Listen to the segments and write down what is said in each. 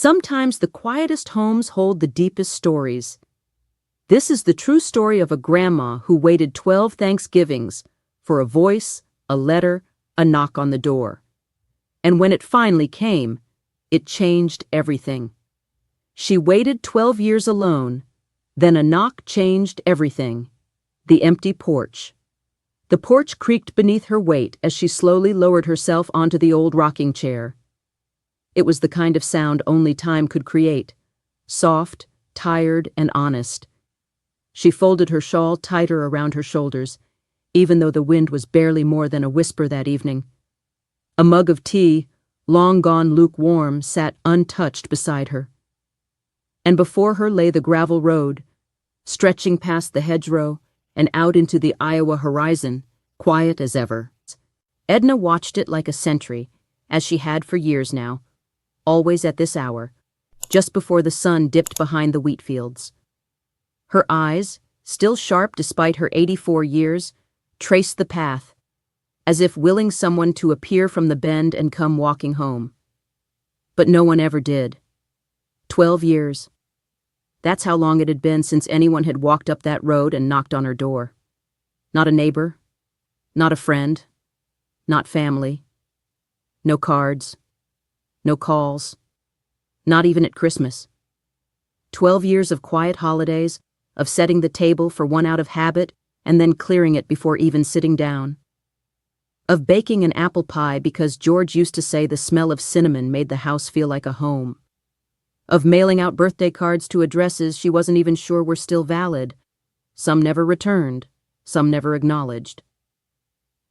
Sometimes the quietest homes hold the deepest stories. This is the true story of a grandma who waited 12 Thanksgivings for a voice, a letter, a knock on the door. And when it finally came, it changed everything. She waited 12 years alone, then a knock changed everything. The empty porch. The porch creaked beneath her weight as she slowly lowered herself onto the old rocking chair. It was the kind of sound only time could create, soft, tired, and honest. She folded her shawl tighter around her shoulders, even though the wind was barely more than a whisper that evening. A mug of tea, long gone lukewarm, sat untouched beside her. And before her lay the gravel road, stretching past the hedgerow and out into the Iowa horizon, quiet as ever. Edna watched it like a sentry, as she had for years now, always at this hour, just before the sun dipped behind the wheat fields. Her eyes, still sharp despite her 84 years, traced the path, as if willing someone to appear from the bend and come walking home. But no one ever did. 12 years. That's how long it had been since anyone had walked up that road and knocked on her door. Not a neighbor, not a friend, not family. No cards, no calls, not even at Christmas. 12 years of quiet holidays, of setting the table for one out of habit and then clearing it before even sitting down. Of baking an apple pie because George used to say the smell of cinnamon made the house feel like a home. Of mailing out birthday cards to addresses she wasn't even sure were still valid. Some never returned, some never acknowledged.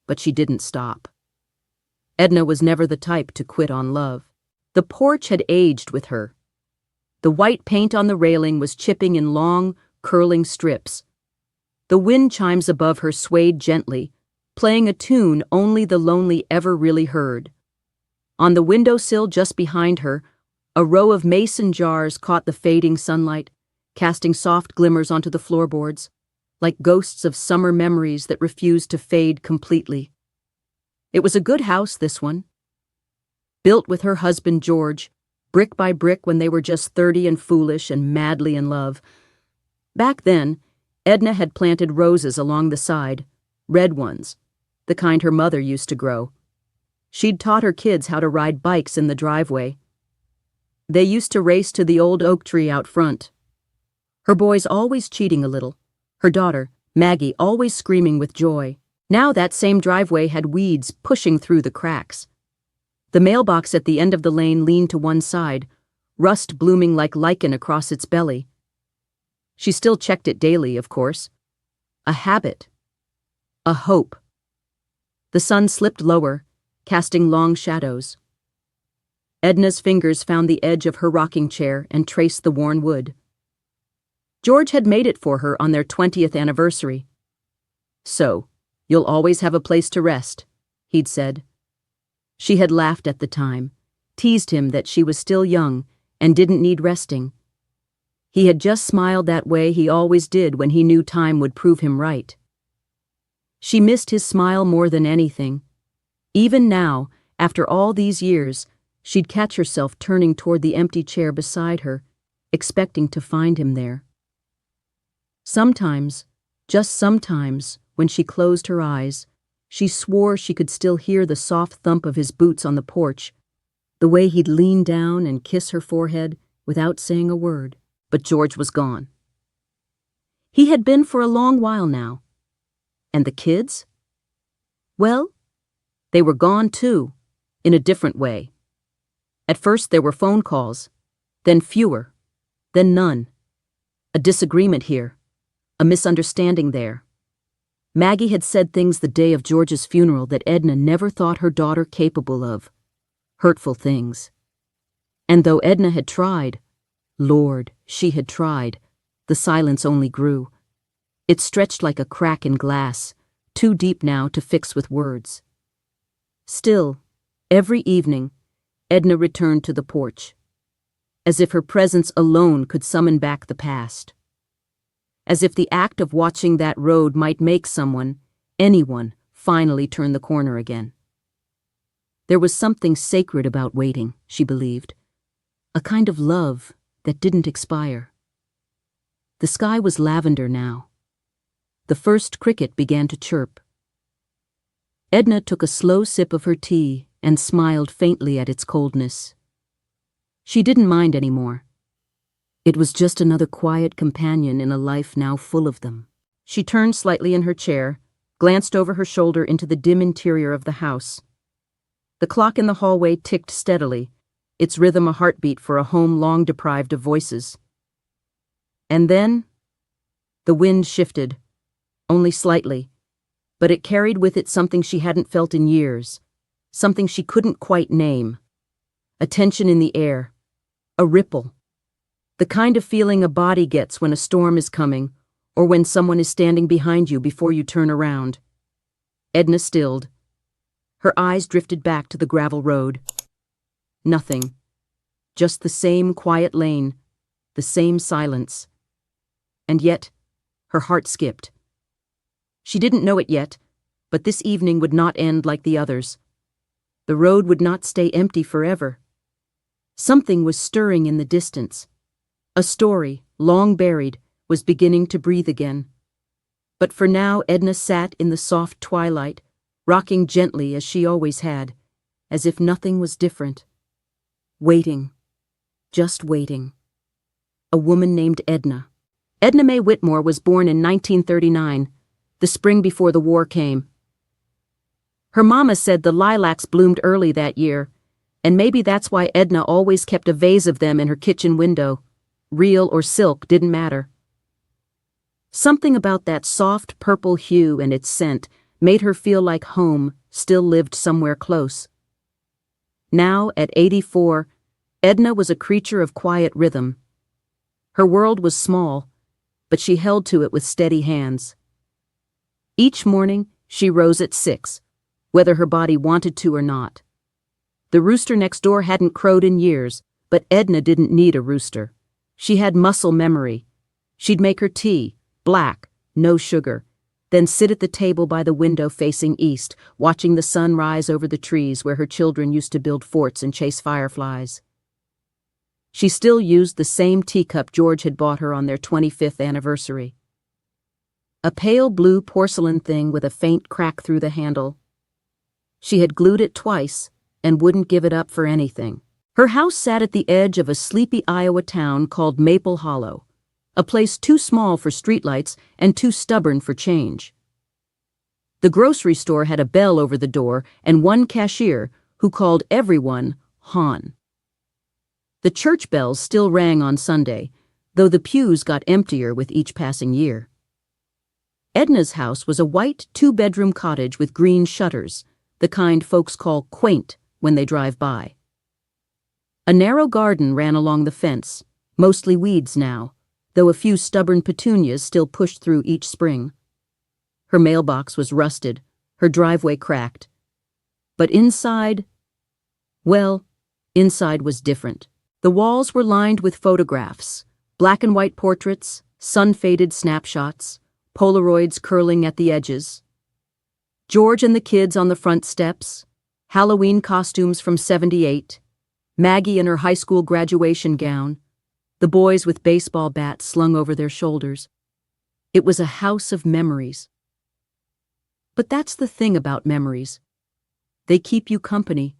But she didn't stop. Edna was never the type to quit on love. The porch had aged with her. The white paint on the railing was chipping in long, curling strips. The wind chimes above her swayed gently, playing a tune only the lonely ever really heard. On the windowsill just behind her, a row of mason jars caught the fading sunlight, casting soft glimmers onto the floorboards, like ghosts of summer memories that refused to fade completely. It was a good house, this one. Built with her husband George, brick by brick when they were just 30 and foolish and madly in love. Back then, Edna had planted roses along the side, red ones, the kind her mother used to grow. She'd taught her kids how to ride bikes in the driveway. They used to race to the old oak tree out front. Her boys always cheating a little, her daughter, Maggie, always screaming with joy. Now that same driveway had weeds pushing through the cracks. The mailbox at the end of the lane leaned to one side, rust blooming like lichen across its belly. She still checked it daily, of course. A habit. A hope. The sun slipped lower, casting long shadows. Edna's fingers found the edge of her rocking chair and traced the worn wood. George had made it for her on their 20th anniversary. "So, you'll always have a place to rest," he'd said. She had laughed at the time, teased him that she was still young and didn't need resting. He had just smiled that way he always did when he knew time would prove him right. She missed his smile more than anything. Even now, after all these years, she'd catch herself turning toward the empty chair beside her, expecting to find him there. Sometimes, just sometimes, when she closed her eyes, she swore she could still hear the soft thump of his boots on the porch, the way he'd lean down and kiss her forehead without saying a word. But George was gone. He had been for a long while now. And the kids? Well, they were gone too, in a different way. At first there were phone calls, then fewer, then none. A disagreement here, a misunderstanding there. Maggie had said things the day of George's funeral that Edna never thought her daughter capable of. Hurtful things. And though Edna had tried, Lord, she had tried, the silence only grew. It stretched like a crack in glass, too deep now to fix with words. Still, every evening, Edna returned to the porch, as if her presence alone could summon back the past. As if the act of watching that road might make someone, anyone, finally turn the corner again. There was something sacred about waiting, she believed. a kind of love that didn't expire. The sky was lavender now. The first cricket began to chirp. Edna took a slow sip of her tea and smiled faintly at its coldness. She didn't mind anymore. It was just another quiet companion in a life now full of them. She turned slightly in her chair, glanced over her shoulder into the dim interior of the house. The clock in the hallway ticked steadily, its rhythm a heartbeat for a home long deprived of voices. And then, the wind shifted, only slightly, but it carried with it something she hadn't felt in years, something she couldn't quite name. A tension in the air, a ripple. The kind of feeling a body gets when a storm is coming, or when someone is standing behind you before you turn around. Edna stilled. Her eyes drifted back to the gravel road. Nothing. Just the same quiet lane, the same silence. And yet, her heart skipped. She didn't know it yet, but this evening would not end like the others. The road would not stay empty forever. Something was stirring in the distance. A story, long buried, was beginning to breathe again. But for now Edna sat in the soft twilight, rocking gently as she always had, as if nothing was different. Waiting. Just waiting. A woman named Edna. Edna Mae Whitmore was born in 1939, the spring before the war came. Her mama said the lilacs bloomed early that year, and maybe that's why Edna always kept a vase of them in her kitchen window. Real or silk didn't matter. Something about that soft purple hue and its scent made her feel like home still lived somewhere close. Now, at 84, Edna was a creature of quiet rhythm. Her world was small, but she held to it with steady hands. Each morning, she rose at 6, whether her body wanted to or not. The rooster next door hadn't crowed in years, but Edna didn't need a rooster. She had muscle memory. She'd make her tea, black, no sugar, then sit at the table by the window facing east, watching the sun rise over the trees where her children used to build forts and chase fireflies. She still used the same teacup George had bought her on their 25th anniversary. A pale blue porcelain thing with a faint crack through the handle. She had glued it twice and wouldn't give it up for anything. Her house sat at the edge of a sleepy Iowa town called Maple Hollow, a place too small for streetlights and too stubborn for change. The grocery store had a bell over the door and one cashier who called everyone Hon. The church bells still rang on Sunday, though the pews got emptier with each passing year. Edna's house was a white two-bedroom cottage with green shutters, the kind folks call quaint when they drive by. A narrow garden ran along the fence, mostly weeds now, though a few stubborn petunias still pushed through each spring. Her mailbox was rusted, her driveway cracked. But inside was different. The walls were lined with photographs, black and white portraits, sun-faded snapshots, Polaroids curling at the edges. George and the kids on the front steps, Halloween costumes from '78, Maggie in her high school graduation gown, the boys with baseball bats slung over their shoulders. It was a house of memories. But that's the thing about memories. They keep you company,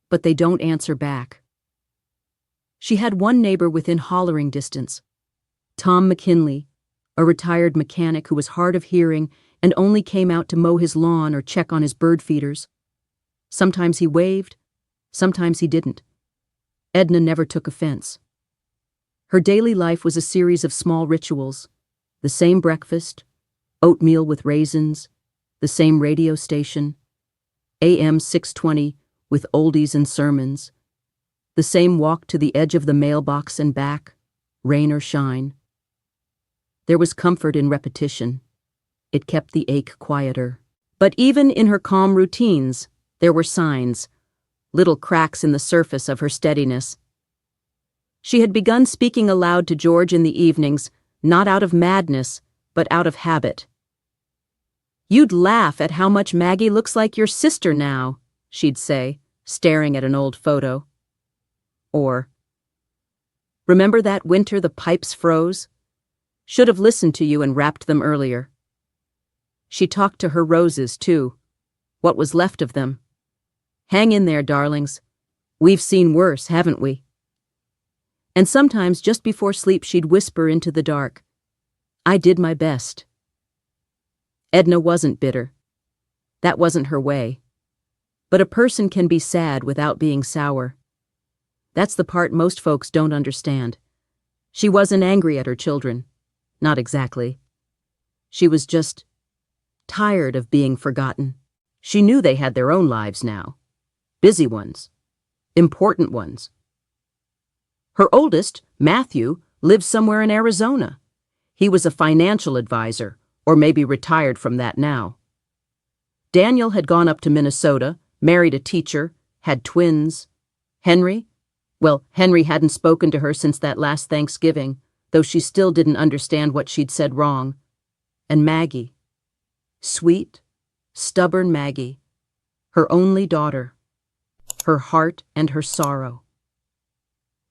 but they don't answer back. She had one neighbor within hollering distance, Tom McKinley, a retired mechanic who was hard of hearing and only came out to mow his lawn or check on his bird feeders. Sometimes he waved, sometimes he didn't. Edna never took offense. Her daily life was a series of small rituals, the same breakfast, oatmeal with raisins, the same radio station, AM 620 with oldies and sermons, the same walk to the edge of the mailbox and back, rain or shine. There was comfort in repetition. It kept the ache quieter. But even in her calm routines, there were signs, little cracks in the surface of her steadiness. She had begun speaking aloud to George in the evenings, not out of madness, but out of habit. "You'd laugh at how much Maggie looks like your sister now," she'd say, staring at an old photo. Or, Remember that winter the pipes froze? Should have listened to you and wrapped them earlier. She talked to her roses, too. What was left of them. Hang in there, darlings. We've seen worse, haven't we? And sometimes just before sleep she'd whisper into the dark, I did my best. Edna wasn't bitter. That wasn't her way. But a person can be sad without being sour. That's the part most folks don't understand. She wasn't angry at her children. Not exactly. She was just tired of being forgotten. She knew they had their own lives now. Busy ones. Important ones. Her oldest, Matthew, lived somewhere in Arizona. He was a financial advisor, or maybe retired from that now. Daniel had gone up to Minnesota, married a teacher, had twins. Henry? Well, Henry hadn't spoken to her since that last Thanksgiving, though she still didn't understand what she'd said wrong. And Maggie. Sweet, stubborn Maggie. Her only daughter. Her heart and her sorrow.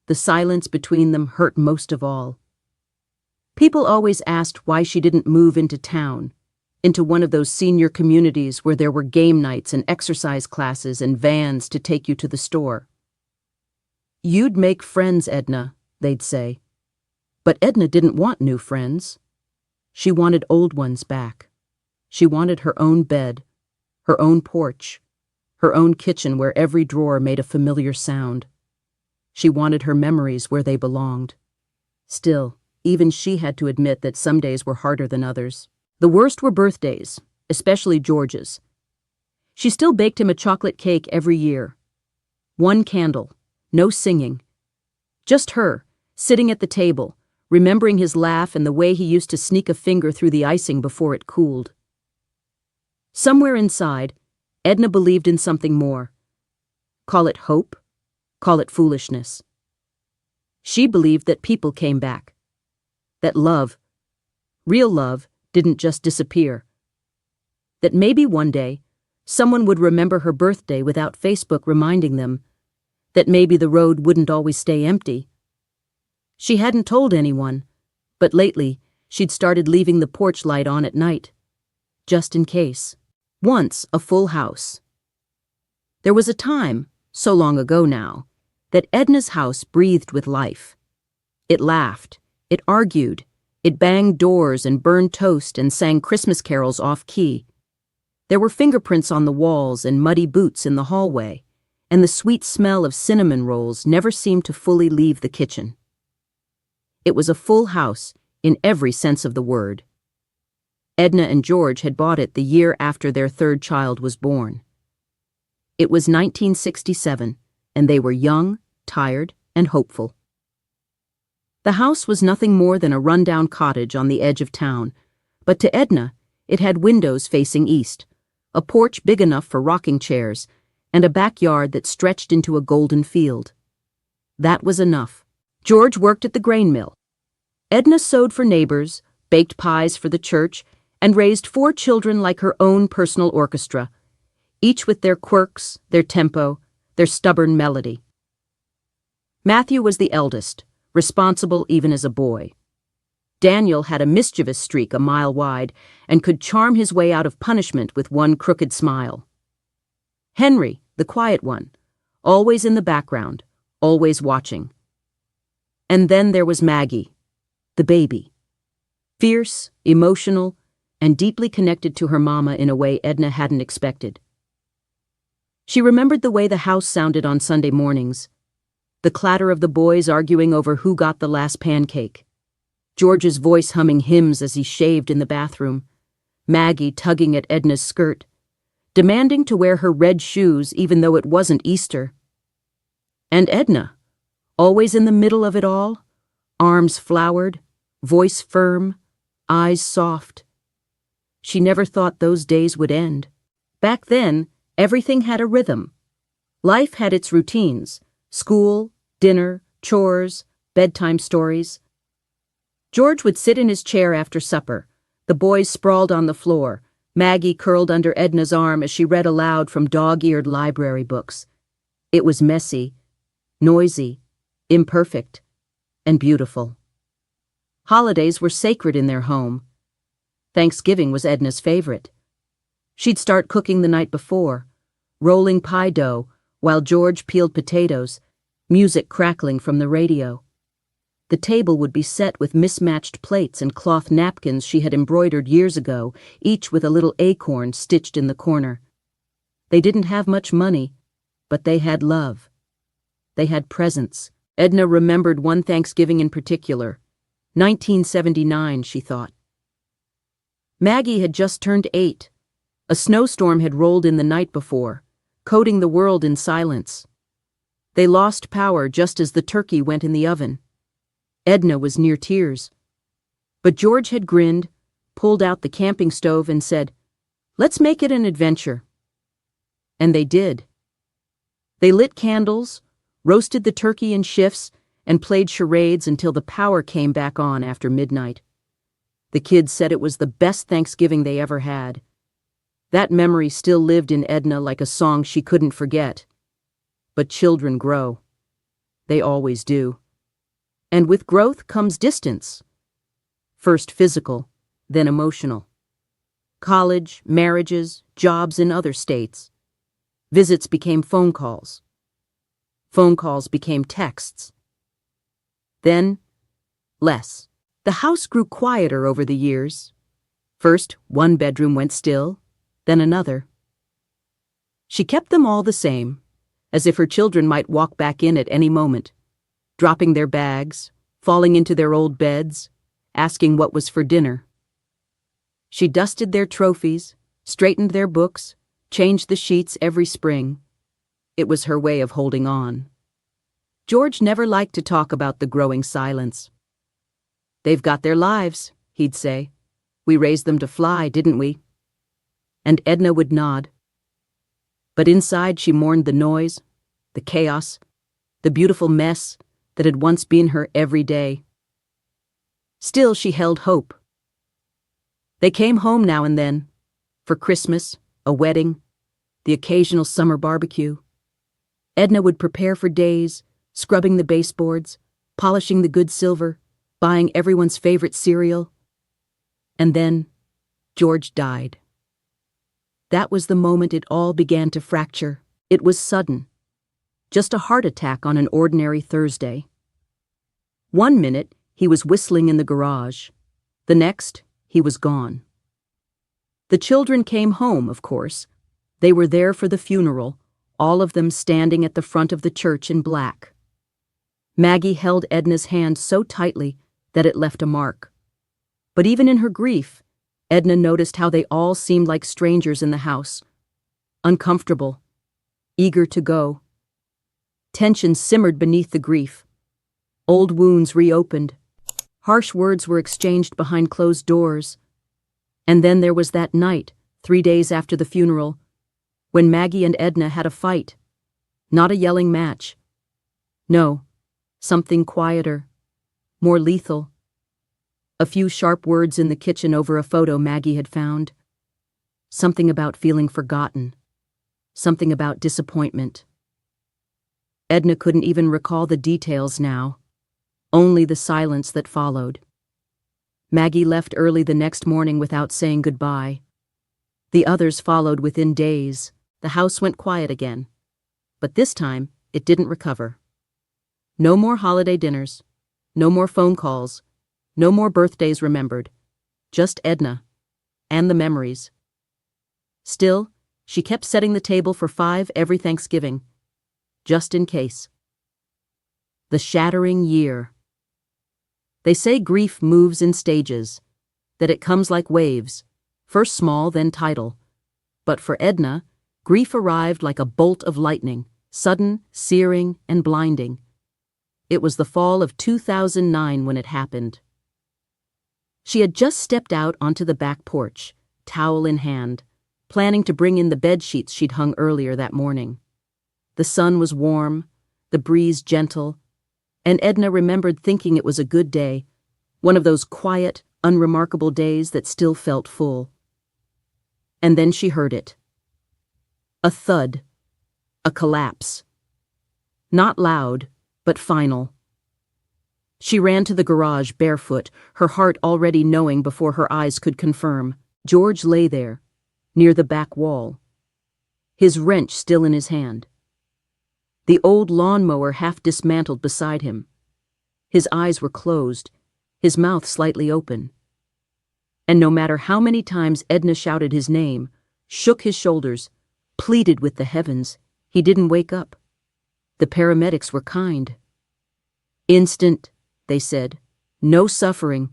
The silence between them hurt most of all. People always asked why she didn't move into town, into one of those senior communities where there were game nights and exercise classes and vans to take you to the store. You'd make friends, Edna, they'd say. But Edna didn't want new friends. She wanted old ones back. She wanted her own bed, her own porch, her own kitchen where every drawer made a familiar sound. She wanted her memories where they belonged. Still, even she had to admit that some days were harder than others. The worst were birthdays, especially George's. She still baked him a chocolate cake every year. One candle, no singing. Just her, sitting at the table, remembering his laugh and the way he used to sneak a finger through the icing before it cooled. Somewhere inside, Edna believed in something more. Call it hope, call it foolishness. She believed that people came back. That love, real love, didn't just disappear. That maybe one day, someone would remember her birthday without Facebook reminding them. That maybe the road wouldn't always stay empty. She hadn't told anyone, but lately she'd started leaving the porch light on at night, just in case. Once a full house. There was a time, so long ago now, that Edna's house breathed with life. It laughed, it argued, it banged doors and burned toast and sang Christmas carols off-key. There were fingerprints on the walls and muddy boots in the hallway, and the sweet smell of cinnamon rolls never seemed to fully leave the kitchen. It was a full house in every sense of the word. Edna and George had bought it the year after their third child was born. It was 1967, and they were young, tired, and hopeful. The house was nothing more than a rundown cottage on the edge of town, but to Edna, it had windows facing east, a porch big enough for rocking chairs, and a backyard that stretched into a golden field. That was enough. George worked at the grain mill. Edna sewed for neighbors, baked pies for the church, and raised 4 children like her own personal orchestra, each with their quirks, their tempo, their stubborn melody. Matthew was the eldest, responsible even as a boy. Daniel had a mischievous streak a mile wide and could charm his way out of punishment with one crooked smile. Henry, the quiet one, always in the background, always watching. And then there was Maggie, the baby. Fierce, emotional, and deeply connected to her mama in a way Edna hadn't expected. She remembered the way the house sounded on Sunday mornings, the clatter of the boys arguing over who got the last pancake, George's voice humming hymns as he shaved in the bathroom, Maggie tugging at Edna's skirt, demanding to wear her red shoes even though it wasn't Easter. And Edna, always in the middle of it all, arms flowered, voice firm, eyes soft. She never thought those days would end. Back then, everything had a rhythm. Life had its routines: school, dinner, chores, bedtime stories. George would sit in his chair after supper, the boys sprawled on the floor, Maggie curled under Edna's arm as she read aloud from dog-eared library books. It was messy, noisy, imperfect, and beautiful. Holidays were sacred in their home. Thanksgiving was Edna's favorite. She'd start cooking the night before, rolling pie dough while George peeled potatoes, music crackling from the radio. The table would be set with mismatched plates and cloth napkins she had embroidered years ago, each with a little acorn stitched in the corner. They didn't have much money, but they had love. They had presents. Edna remembered one Thanksgiving in particular. 1979, she thought. Maggie had just turned 8. A snowstorm had rolled in the night before, coating the world in silence. They lost power just as the turkey went in the oven. Edna was near tears. But George had grinned, pulled out the camping stove and said, "Let's make it an adventure." And they did. They lit candles, roasted the turkey in shifts, and played charades until the power came back on after midnight. The kids said it was the best Thanksgiving they ever had. That memory still lived in Edna like a song she couldn't forget. But children grow. They always do. And with growth comes distance. First physical, then emotional. College, marriages, jobs in other states. Visits became phone calls. Phone calls became texts. Then, less. The house grew quieter over the years. First, one bedroom went still, then another. She kept them all the same, as if her children might walk back in at any moment, dropping their bags, falling into their old beds, asking what was for dinner. She dusted their trophies, straightened their books, changed the sheets every spring. It was her way of holding on. George never liked to talk about the growing silence. "They've got their lives," he'd say. "We raised them to fly, didn't we?" And Edna would nod. But inside she mourned the noise, the chaos, the beautiful mess that had once been her every day. Still, she held hope. They came home now and then, for Christmas, a wedding, the occasional summer barbecue. Edna would prepare for days, scrubbing the baseboards, polishing the good silver, buying everyone's favorite cereal. And then George died. That was the moment it all began to fracture. It was sudden. Just a heart attack on an ordinary Thursday. One minute, he was whistling in the garage. The next, he was gone. The children came home, of course. They were there for the funeral, all of them standing at the front of the church in black. Maggie held Edna's hand so tightly that it left a mark. But even in her grief, Edna noticed how they all seemed like strangers in the house, uncomfortable, eager to go. Tension simmered beneath the grief. Old wounds reopened. Harsh words were exchanged behind closed doors. And then there was that night, 3 days after the funeral, when Maggie and Edna had a fight. Not a yelling match. No, something quieter, more lethal. A few sharp words in the kitchen over a photo Maggie had found. Something about feeling forgotten. Something about disappointment. Edna couldn't even recall the details now, only the silence that followed. Maggie left early the next morning without saying goodbye. The others followed within days. The house went quiet again. But this time, it didn't recover. No more holiday dinners. No more phone calls. No more birthdays remembered. Just Edna. And the memories. Still, she kept setting the table for 5 every Thanksgiving. Just in case. The shattering year. They say grief moves in stages, that it comes like waves, first small, then tidal. But for Edna, grief arrived like a bolt of lightning, sudden, searing, and blinding. It was the fall of 2009 when it happened. She had just stepped out onto the back porch, towel in hand, planning to bring in the bed sheets she'd hung earlier that morning. The sun was warm, the breeze gentle, and Edna remembered thinking it was a good day, one of those quiet, unremarkable days that still felt full. And then she heard it. A thud. A collapse. Not loud, but final. She She ran to the garage barefoot, her heart already knowing before her eyes could confirm. George lay there, near the back wall, his wrench still in his hand. The old lawnmower half dismantled beside him. His eyes were closed, his mouth slightly open. And no matter how many times Edna shouted his name, shook his shoulders, pleaded with the heavens, he didn't wake up. The paramedics were kind. Instant, they said, no suffering.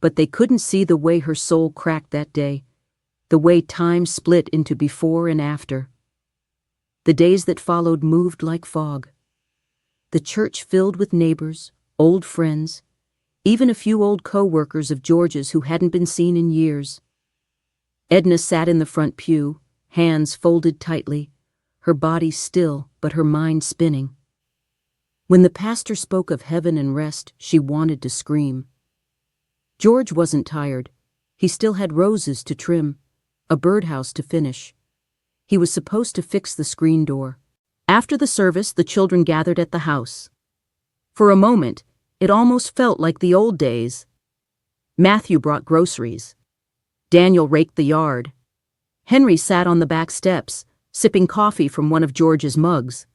But they couldn't see the way her soul cracked that day, the way time split into before and after. The days that followed moved like fog. The church filled with neighbors, old friends, even a few old co-workers of George's who hadn't been seen in years. Edna sat in the front pew, hands folded tightly, her body still but her mind spinning. When the pastor spoke of heaven and rest, she wanted to scream. George wasn't tired. He still had roses to trim, a birdhouse to finish. He was supposed to fix the screen door. After the service, the children gathered at the house. For a moment, it almost felt like the old days. Matthew brought groceries. Daniel raked the yard. Henry sat on the back steps, sipping coffee from one of George's mugs.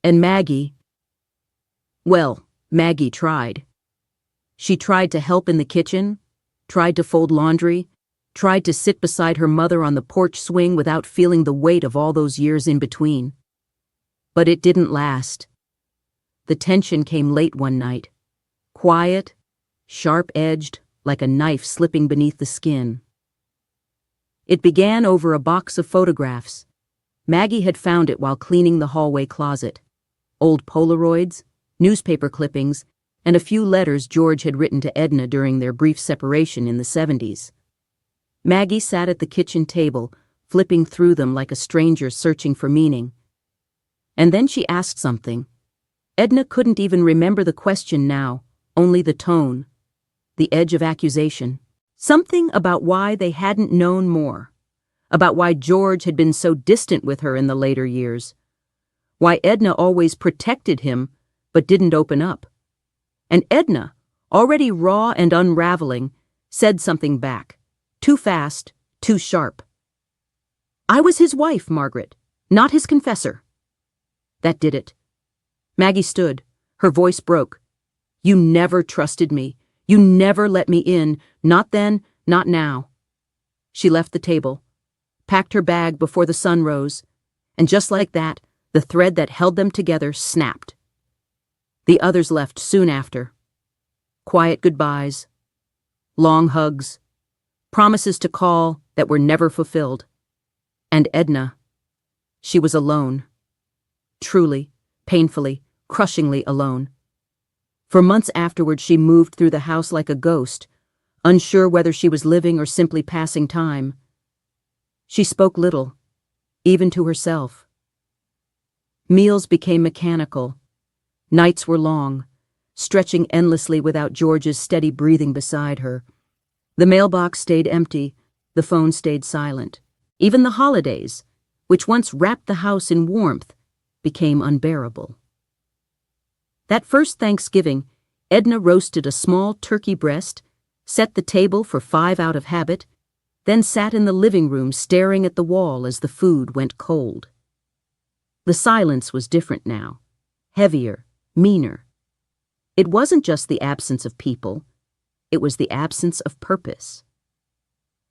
And Maggie tried. She tried to help in the kitchen, tried to fold laundry, tried to sit beside her mother on the porch swing without feeling the weight of all those years in between. But it didn't last. The tension came late one night. Quiet, sharp-edged, like a knife slipping beneath the skin. It began over a box of photographs. Maggie had found it while cleaning the hallway closet. Old Polaroids, newspaper clippings, and a few letters George had written to Edna during their brief separation in the 70s. Maggie sat at the kitchen table, flipping through them like a stranger searching for meaning. And then she asked something. Edna couldn't even remember the question now, only the tone, the edge of accusation. Something about why they hadn't known more, about why George had been so distant with her in the later years, why Edna always protected him but didn't open up. And Edna, already raw and unraveling, said something back, too fast, too sharp. I was his wife, Margaret, not his confessor. That did it. Maggie stood. Her voice broke. You never trusted me. You never let me in. Not then, not now. She left the table, packed her bag before the sun rose, and just like that, the thread that held them together snapped. The others left soon after. Quiet goodbyes, long hugs, promises to call that were never fulfilled. And Edna, she was alone. Truly, painfully, crushingly alone. For months afterward, she moved through the house like a ghost, unsure whether she was living or simply passing time. She spoke little, even to herself. Meals became mechanical. Nights were long, stretching endlessly without George's steady breathing beside her. The mailbox stayed empty, the phone stayed silent. Even the holidays, which once wrapped the house in warmth, became unbearable. That first Thanksgiving, Edna roasted a small turkey breast, set the table for 5 out of habit, then sat in the living room staring at the wall as the food went cold. The silence was different now, heavier, meaner. It wasn't just the absence of people, it was the absence of purpose.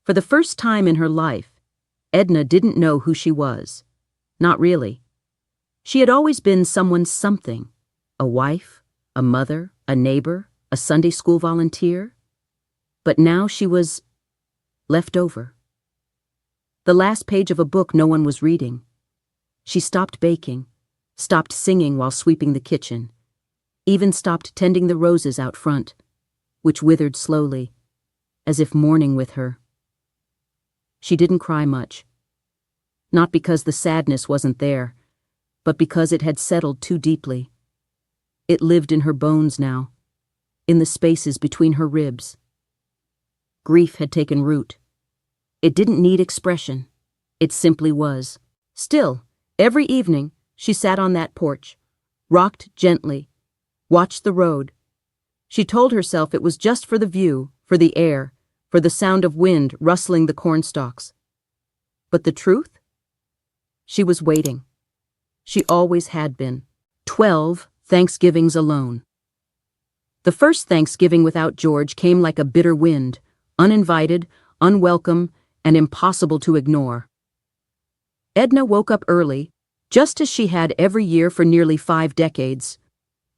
For the first time in her life, Edna didn't know who she was. Not really. She had always been someone's something. A wife, a mother, a neighbor, a Sunday school volunteer. But now she was left over. The last page of a book no one was reading. She stopped baking, stopped singing while sweeping the kitchen, even stopped tending the roses out front, which withered slowly, as if mourning with her. She didn't cry much. Not because the sadness wasn't there, but because it had settled too deeply. It lived in her bones now, in the spaces between her ribs. Grief had taken root. It didn't need expression. It simply was. Still, every evening, she sat on that porch, rocked gently, watched the road, She told herself it was just for the view, for the air, for the sound of wind rustling the cornstalks. But the truth? She was waiting. She always had been. 12 Thanksgivings alone. The first Thanksgiving without George came like a bitter wind, uninvited, unwelcome, and impossible to ignore. Edna woke up early, just as she had every year for nearly 5 decades.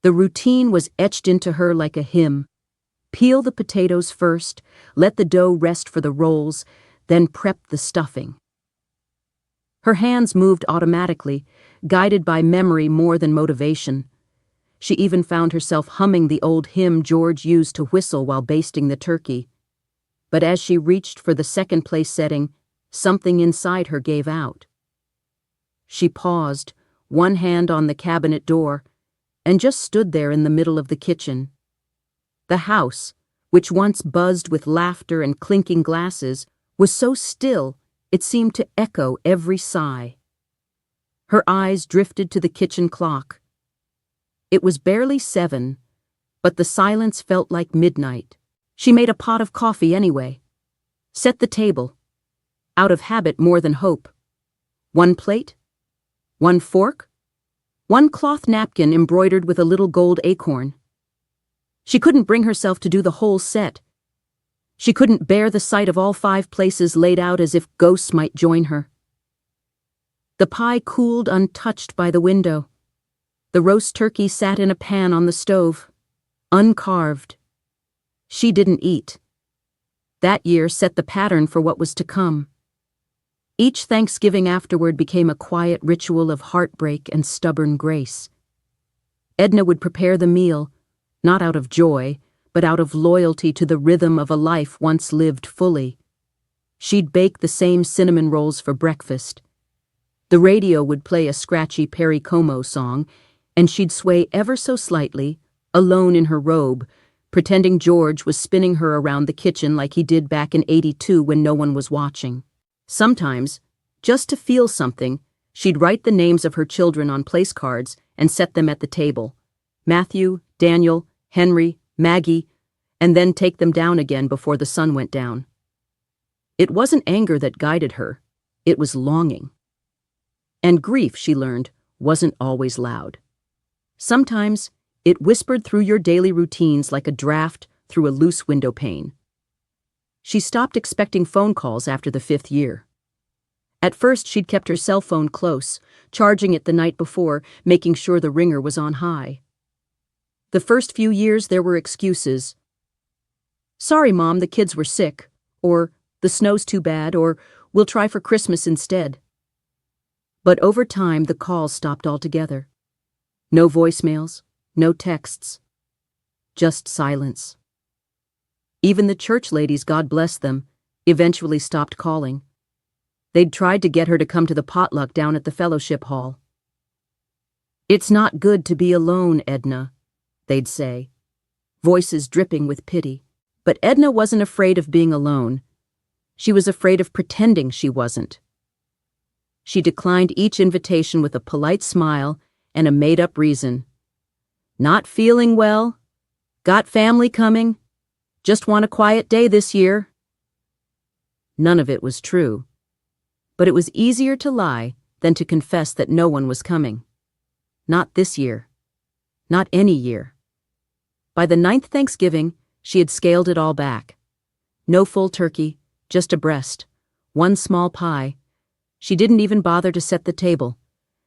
The routine was etched into her like a hymn. Peel the potatoes first, let the dough rest for the rolls, then prep the stuffing. Her hands moved automatically, guided by memory more than motivation. She even found herself humming the old hymn George used to whistle while basting the turkey. But as she reached for the second place setting, something inside her gave out. She paused, one hand on the cabinet door, and just stood there in the middle of the kitchen. The house, which once buzzed with laughter and clinking glasses, was so still it seemed to echo every sigh. Her eyes drifted to the kitchen clock. It was barely 7, but the silence felt like midnight. She made a pot of coffee anyway. Set the table. Out of habit more than hope. 1 plate? 1 fork? 1 cloth napkin embroidered with a little gold acorn. She couldn't bring herself to do the whole set. She couldn't bear the sight of all 5 places laid out as if ghosts might join her. The pie cooled untouched by the window. The roast turkey sat in a pan on the stove, uncarved. She didn't eat. That year set the pattern for what was to come. Each Thanksgiving afterward became a quiet ritual of heartbreak and stubborn grace. Edna would prepare the meal, not out of joy, but out of loyalty to the rhythm of a life once lived fully. She'd bake the same cinnamon rolls for breakfast. The radio would play a scratchy Perry Como song, and she'd sway ever so slightly, alone in her robe, pretending George was spinning her around the kitchen like he did back in '82 when no one was watching. Sometimes, just to feel something, she'd write the names of her children on place cards and set them at the table. Matthew, Daniel, Henry, Maggie, and then take them down again before the sun went down. It wasn't anger that guided her, it was longing. And grief, she learned, wasn't always loud. Sometimes, it whispered through your daily routines like a draft through a loose window pane. She stopped expecting phone calls after the 5th year. At first, she'd kept her cell phone close, charging it the night before, making sure the ringer was on high. The first few years, there were excuses. Sorry, Mom, the kids were sick, or the snow's too bad, or we'll try for Christmas instead. But over time, the calls stopped altogether. No voicemails, no texts, just silence. Even the church ladies, God bless them, eventually stopped calling. They'd tried to get her to come to the potluck down at the fellowship hall. It's not good to be alone, Edna, they'd say, voices dripping with pity. But Edna wasn't afraid of being alone. She was afraid of pretending she wasn't. She declined each invitation with a polite smile and a made-up reason. Not feeling well? Got family coming? Just want a quiet day this year? None of it was true. But it was easier to lie than to confess that no one was coming. Not this year. Not any year. By the 9th Thanksgiving, she had scaled it all back. No full turkey, just a breast, 1 small pie. She didn't even bother to set the table.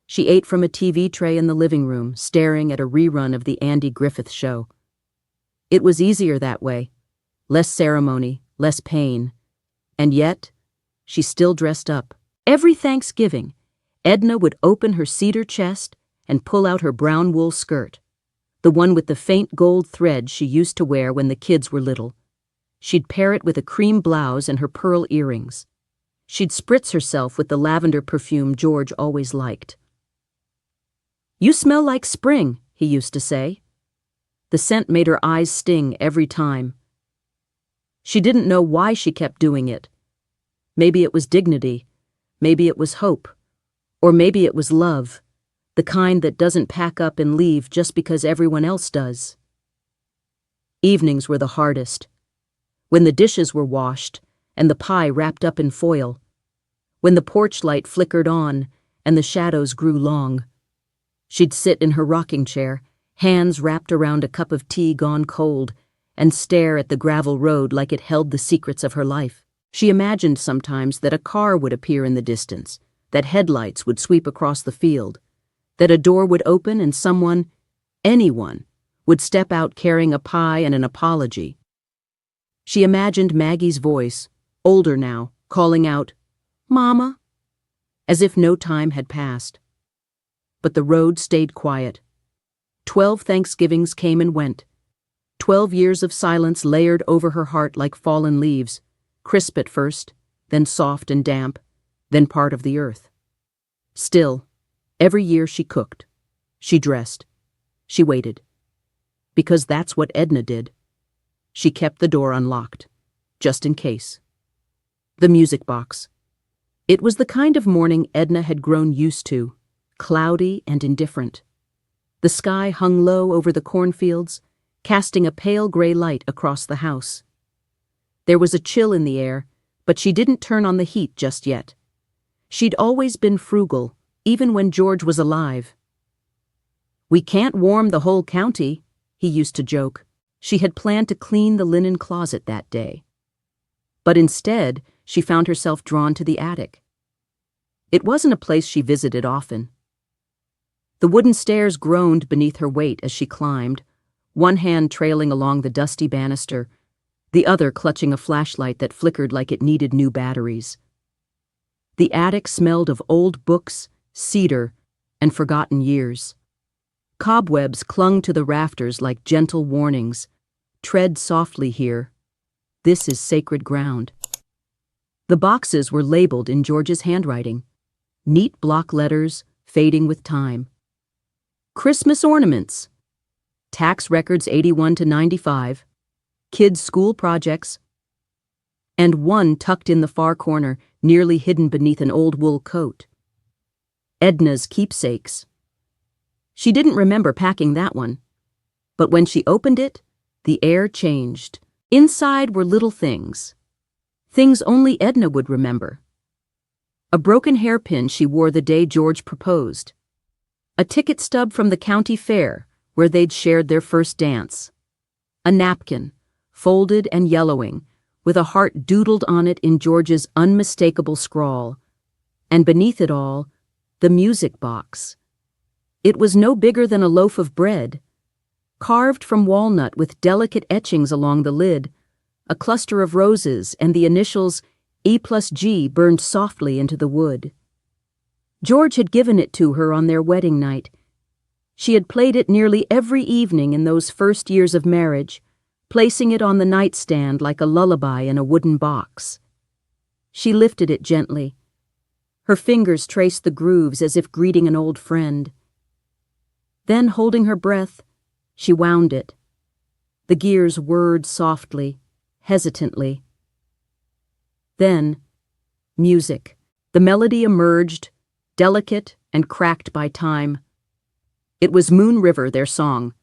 She ate from a TV tray in the living room, staring at a rerun of the Andy Griffith Show. It was easier that way. Less ceremony, less pain. And yet, she still dressed up. Every Thanksgiving, Edna would open her cedar chest and pull out her brown wool skirt, the one with the faint gold thread she used to wear when the kids were little. She'd pair it with a cream blouse and her pearl earrings. She'd spritz herself with the lavender perfume George always liked. "You smell like spring," he used to say. The scent made her eyes sting every time. She didn't know why she kept doing it. Maybe it was dignity, maybe it was hope, or maybe it was love, the kind that doesn't pack up and leave just because everyone else does. Evenings were the hardest. When the dishes were washed and the pie wrapped up in foil. When the porch light flickered on and the shadows grew long. She'd sit in her rocking chair, hands wrapped around a cup of tea gone cold, and stare at the gravel road like it held the secrets of her life. She imagined sometimes that a car would appear in the distance, that headlights would sweep across the field, that a door would open and someone, anyone, would step out carrying a pie and an apology. She imagined Maggie's voice, older now, calling out, "Mama," as if no time had passed. But the road stayed quiet. 12 Thanksgivings came and went. 12 years of silence layered over her heart like fallen leaves, crisp at first, then soft and damp, then part of the earth. Still, every year she cooked, she dressed, she waited. Because that's what Edna did. She kept the door unlocked, just in case. The music box. It was the kind of morning Edna had grown used to, cloudy and indifferent. The sky hung low over the cornfields, casting a pale gray light across the house. There was a chill in the air, but she didn't turn on the heat just yet. She'd always been frugal, even when George was alive. "We can't warm the whole county," he used to joke. She had planned to clean the linen closet that day. But instead, she found herself drawn to the attic. It wasn't a place she visited often. The wooden stairs groaned beneath her weight as she climbed, one hand trailing along the dusty banister, the other clutching a flashlight that flickered like it needed new batteries. The attic smelled of old books, cedar, and forgotten years. Cobwebs clung to the rafters like gentle warnings. "Tread softly here. This is sacred ground." The boxes were labeled in George's handwriting. Neat block letters, fading with time. Christmas ornaments. Tax records 81 to 95. Kids' school projects. And one tucked in the far corner, nearly hidden beneath an old wool coat. Edna's keepsakes. She didn't remember packing that one. But when she opened it, the air changed. Inside were little things. Things only Edna would remember. A broken hairpin she wore the day George proposed. A ticket stub from the county fair, where they'd shared their first dance. A napkin, folded and yellowing, with a heart doodled on it in George's unmistakable scrawl. And beneath it all, the music box. It was no bigger than a loaf of bread, carved from walnut with delicate etchings along the lid, a cluster of roses and the initials E+G burned softly into the wood. George had given it to her on their wedding night. She had played it nearly every evening in those first years of marriage, placing it on the nightstand like a lullaby in a wooden box. She lifted it gently. Her fingers traced the grooves as if greeting an old friend. Then, holding her breath, she wound it. The gears whirred softly, hesitantly. Then, music. The melody emerged, delicate and cracked by time. It was Moon River, their song.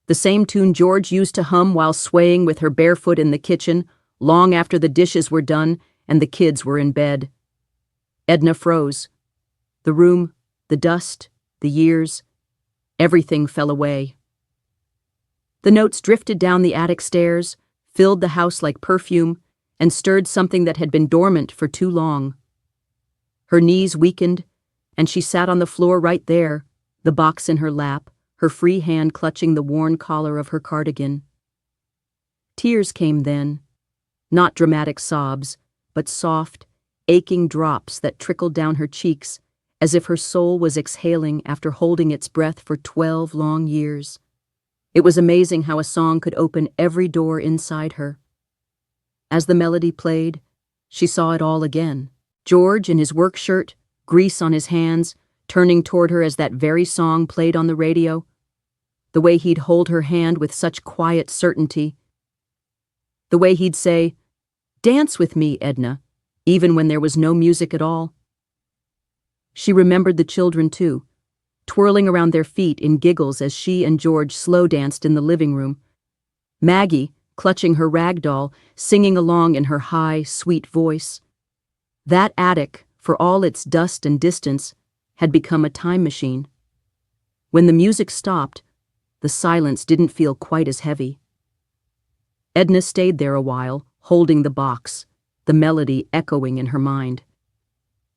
The same tune George used to hum while swaying with her barefoot in the kitchen, long after the dishes were done and the kids were in bed. Edna froze. The room, the dust, the years, everything fell away. The notes drifted down the attic stairs, filled the house like perfume, and stirred something that had been dormant for too long. Her knees weakened, and she sat on the floor right there, the box in her lap, her free hand clutching the worn collar of her cardigan. Tears came then, not dramatic sobs, but soft, aching drops that trickled down her cheeks, as if her soul was exhaling after holding its breath for 12 long years. It was amazing how a song could open every door inside her. As the melody played, she saw it all again. George in his work shirt, grease on his hands, turning toward her as that very song played on the radio. The way he'd hold her hand with such quiet certainty. The way he'd say, "Dance with me, Edna," even when there was no music at all. She remembered the children too, twirling around their feet in giggles as she and George slow danced in the living room. Maggie, clutching her rag doll, singing along in her high, sweet voice. That attic, for all its dust and distance, had become a time machine. When the music stopped, the silence didn't feel quite as heavy. Edna stayed there a while, holding the box, the melody echoing in her mind.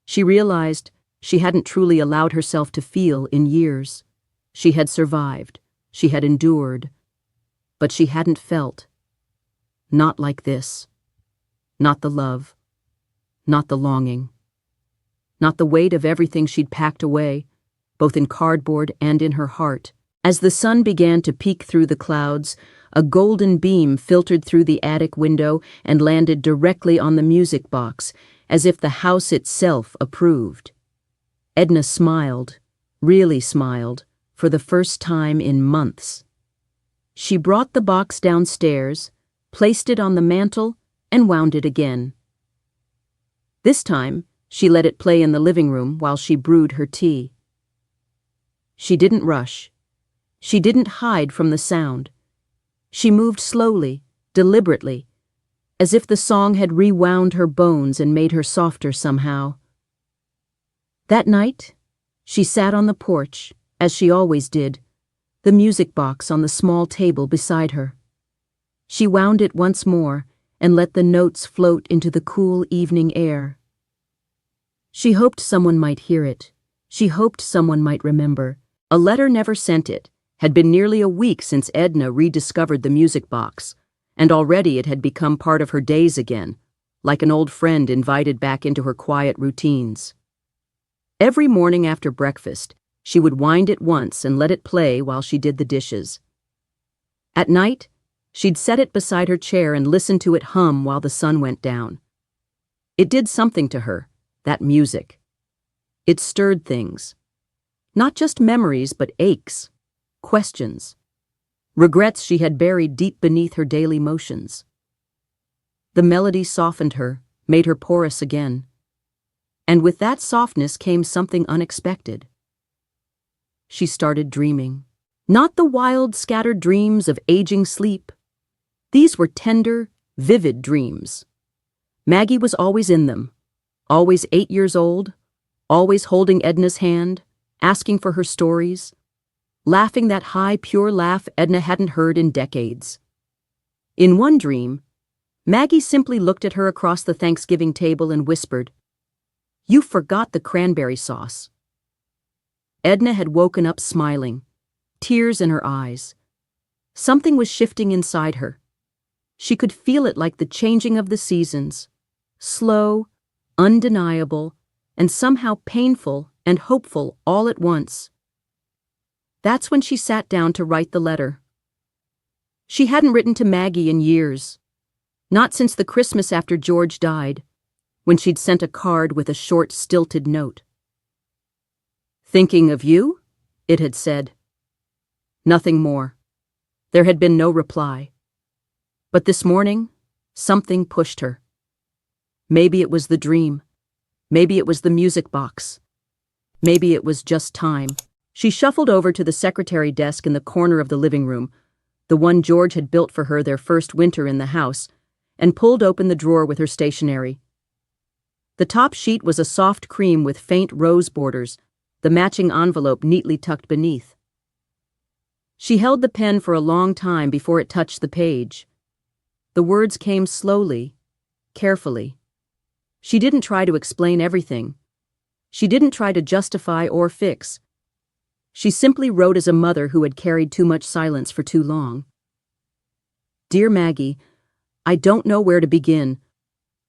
She realized she hadn't truly allowed herself to feel in years. She had survived, she had endured, but she hadn't felt. Not like this. Not the love. Not the longing. Not the weight of everything she'd packed away, both in cardboard and in her heart. As the sun began to peek through the clouds, a golden beam filtered through the attic window and landed directly on the music box, as if the house itself approved. Edna smiled, really smiled, for the first time in months. She brought the box downstairs, placed it on the mantel, and wound it again. This time, she let it play in the living room while she brewed her tea. She didn't rush. She didn't hide from the sound. She moved slowly, deliberately, as if the song had rewound her bones and made her softer somehow. That night, she sat on the porch, as she always did, the music box on the small table beside her. She wound it once more and let the notes float into the cool evening air. She hoped someone might hear it. She hoped someone might remember. A letter never sent it. Had been nearly a week since Edna rediscovered the music box, and already it had become part of her days again, like an old friend invited back into her quiet routines. Every morning after breakfast, she would wind it once and let it play while she did the dishes. At night, she'd set it beside her chair and listen to it hum while the sun went down. It did something to her, that music. It stirred things. Not just memories, but aches, questions, regrets she had buried deep beneath her daily motions. The melody softened her, made her porous again. And with that softness came something unexpected. She started dreaming. Not the wild, scattered dreams of aging sleep. These were tender, vivid dreams. Maggie was always in them, always 8 years old, always holding Edna's hand, asking for her stories, laughing that high, pure laugh Edna hadn't heard in decades. In one dream, Maggie simply looked at her across the Thanksgiving table and whispered, "You forgot the cranberry sauce." Edna had woken up smiling, tears in her eyes. Something was shifting inside her. She could feel it like the changing of the seasons, slow, undeniable, and somehow painful and hopeful all at once. That's when she sat down to write the letter. She hadn't written to Maggie in years, not since the Christmas after George died, when she'd sent a card with a short, stilted note. "Thinking of you?" it had said. Nothing more. There had been no reply. But this morning, something pushed her. Maybe it was the dream. Maybe it was the music box. Maybe it was just time. She shuffled over to the secretary desk in the corner of the living room, the one George had built for her their first winter in the house, and pulled open the drawer with her stationery. The top sheet was a soft cream with faint rose borders, the matching envelope neatly tucked beneath. She held the pen for a long time before it touched the page. The words came slowly, carefully. She didn't try to explain everything. She didn't try to justify or fix. She simply wrote as a mother who had carried too much silence for too long. "Dear Maggie, I don't know where to begin,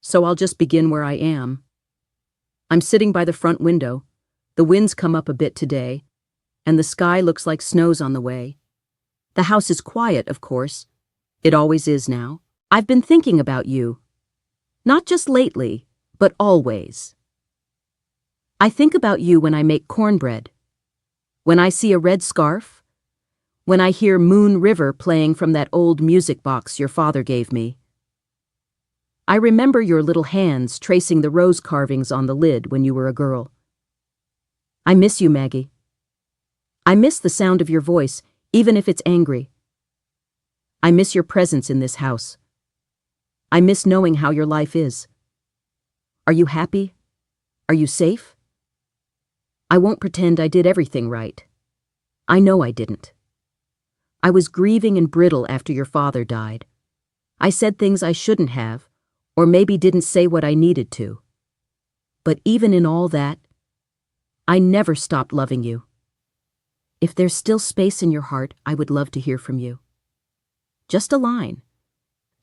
so I'll just begin where I am. I'm sitting by the front window. The wind's come up a bit today, and the sky looks like snow's on the way. The house is quiet, of course. It always is now. I've been thinking about you. Not just lately, but always. I think about you when I make cornbread, when I see a red scarf, when I hear Moon River playing from that old music box your father gave me. I remember your little hands tracing the rose carvings on the lid when you were a girl. I miss you, Maggie. I miss the sound of your voice, even if it's angry. I miss your presence in this house. I miss knowing how your life is. Are you happy? Are you safe? I won't pretend I did everything right. I know I didn't. I was grieving and brittle after your father died. I said things I shouldn't have, or maybe didn't say what I needed to. But even in all that, I never stopped loving you. If there's still space in your heart, I would love to hear from you. Just a line.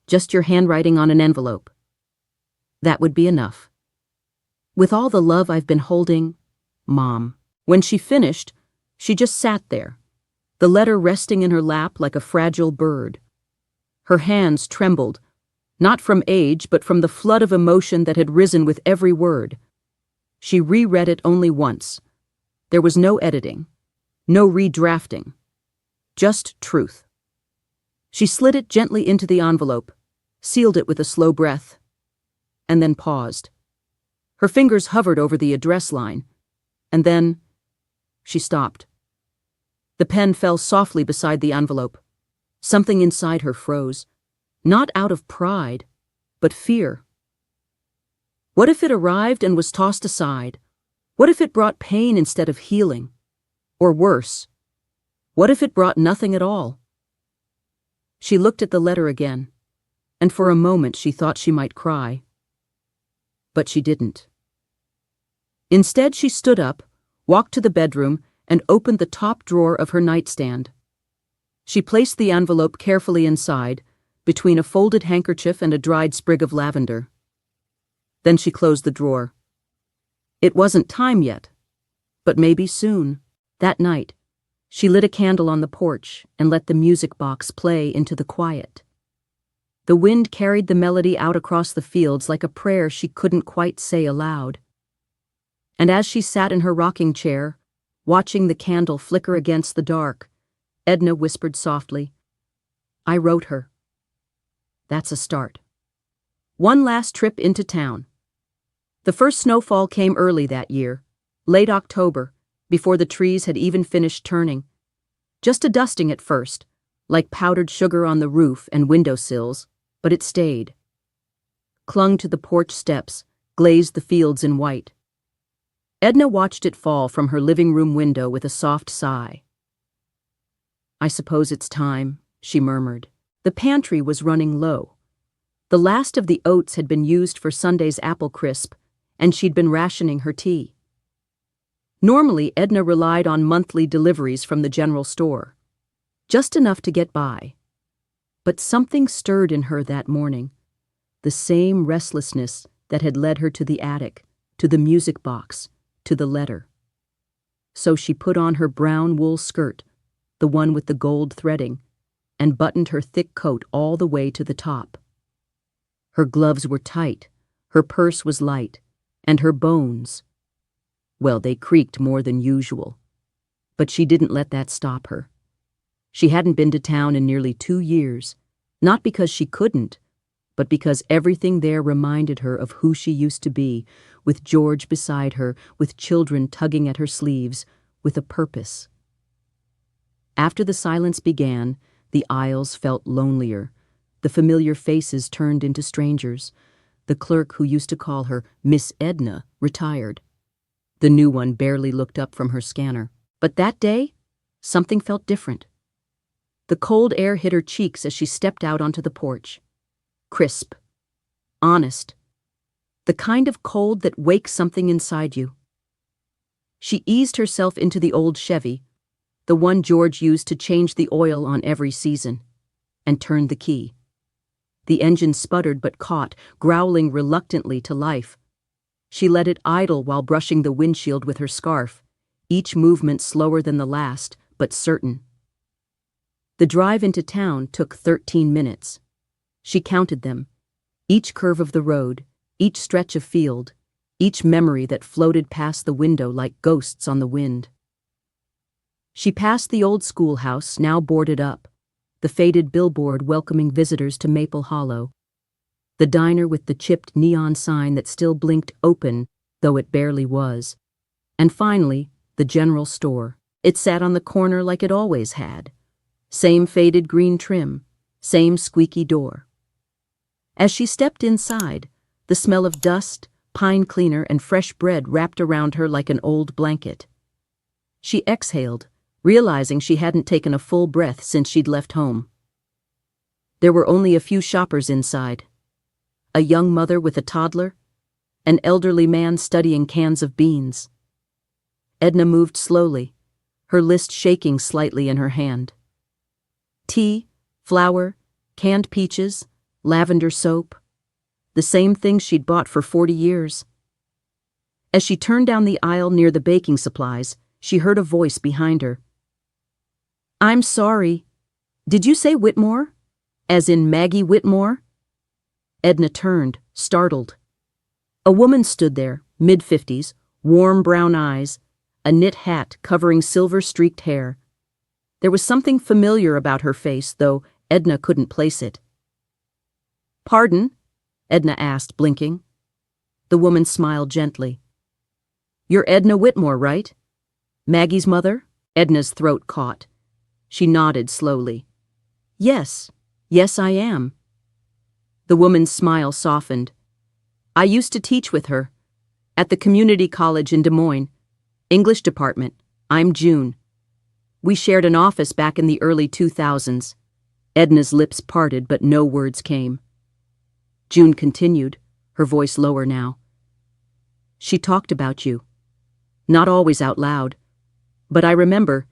Just your handwriting on an envelope. That would be enough. With all the love I've been holding, Mom. When she finished, she just sat there, the letter resting in her lap like a fragile bird. Her hands trembled, not from age, but from the flood of emotion that had risen with every word. She reread it only once. There was no editing, no redrafting, just truth. She slid it gently into the envelope, sealed it with a slow breath, and then paused. Her fingers hovered over the address line, and then she stopped. The pen fell softly beside the envelope. Something inside her froze, not out of pride, but fear. What if it arrived and was tossed aside? What if it brought pain instead of healing? Or worse, what if it brought nothing at all? She looked at the letter again, and for a moment she thought she might cry. But she didn't. Instead, she stood up, walked to the bedroom, and opened the top drawer of her nightstand. She placed the envelope carefully inside, between a folded handkerchief and a dried sprig of lavender. Then she closed the drawer. It wasn't time yet, but maybe soon. That night, she lit a candle on the porch and let the music box play into the quiet. The wind carried the melody out across the fields like a prayer she couldn't quite say aloud. And as she sat in her rocking chair, watching the candle flicker against the dark, Edna whispered softly, "I wrote her. That's a start." One last trip into town. The first snowfall came early that year, late October, before the trees had even finished turning. Just a dusting at first, like powdered sugar on the roof and windowsills, but it stayed. Clung to the porch steps, glazed the fields in white. Edna watched it fall from her living room window with a soft sigh. "I suppose it's time," she murmured. The pantry was running low. The last of the oats had been used for Sunday's apple crisp, and she'd been rationing her tea. Normally, Edna relied on monthly deliveries from the general store, just enough to get by. But something stirred in her that morning, the same restlessness that had led her to the attic, to the music box, to the letter. So she put on her brown wool skirt, the one with the gold threading, and buttoned her thick coat all the way to the top. Her gloves were tight, her purse was light, and her bones, well, they creaked more than usual. But she didn't let that stop her. She hadn't been to town in nearly 2 years, not because she couldn't, but because everything there reminded her of who she used to be, with George beside her, with children tugging at her sleeves, with a purpose. After the silence began, the aisles felt lonelier. The familiar faces turned into strangers. The clerk who used to call her Miss Edna retired. The new one barely looked up from her scanner. But that day, something felt different. The cold air hit her cheeks as she stepped out onto the porch. Crisp. Honest. The kind of cold that wakes something inside you. She eased herself into the old Chevy, the one George used to change the oil on every season, and turned the key. The engine sputtered but caught, growling reluctantly to life. She let it idle while brushing the windshield with her scarf, each movement slower than the last, but certain. The drive into town took 13 minutes. She counted them, each curve of the road, each stretch of field, each memory that floated past the window like ghosts on the wind. She passed the old schoolhouse, now boarded up, the faded billboard welcoming visitors to Maple Hollow, the diner with the chipped neon sign that still blinked open, though it barely was, and finally, the general store. It sat on the corner like it always had. Same faded green trim, Same squeaky door. As she stepped inside, the smell of dust, pine cleaner, and fresh bread wrapped around her like an old blanket. She exhaled, realizing she hadn't taken a full breath since she'd left home. There were only a few shoppers inside. A young mother with a toddler, an elderly man studying cans of beans. Edna moved slowly, her list shaking slightly in her hand. Tea, flour, canned peaches, lavender soap. The same things she'd bought for 40 years. As she turned down the aisle near the baking supplies, she heard a voice behind her. "I'm sorry. Did you say Whitmore? As in Maggie Whitmore?" Edna turned, startled. A woman stood there, mid-50s, warm brown eyes, a knit hat covering silver-streaked hair. There was something familiar about her face, though Edna couldn't place it. "Pardon?" Edna asked, blinking. The woman smiled gently. "You're Edna Whitmore, right? Maggie's mother?" Edna's throat caught. She nodded slowly. Yes, I am." The woman's smile softened. "I used to teach with her. At the community college in Des Moines. English department. I'm June. We shared an office back in the early 2000s. Edna's lips parted, but no words came. June continued, her voice lower now. "She talked about you. Not always out loud. But I remember.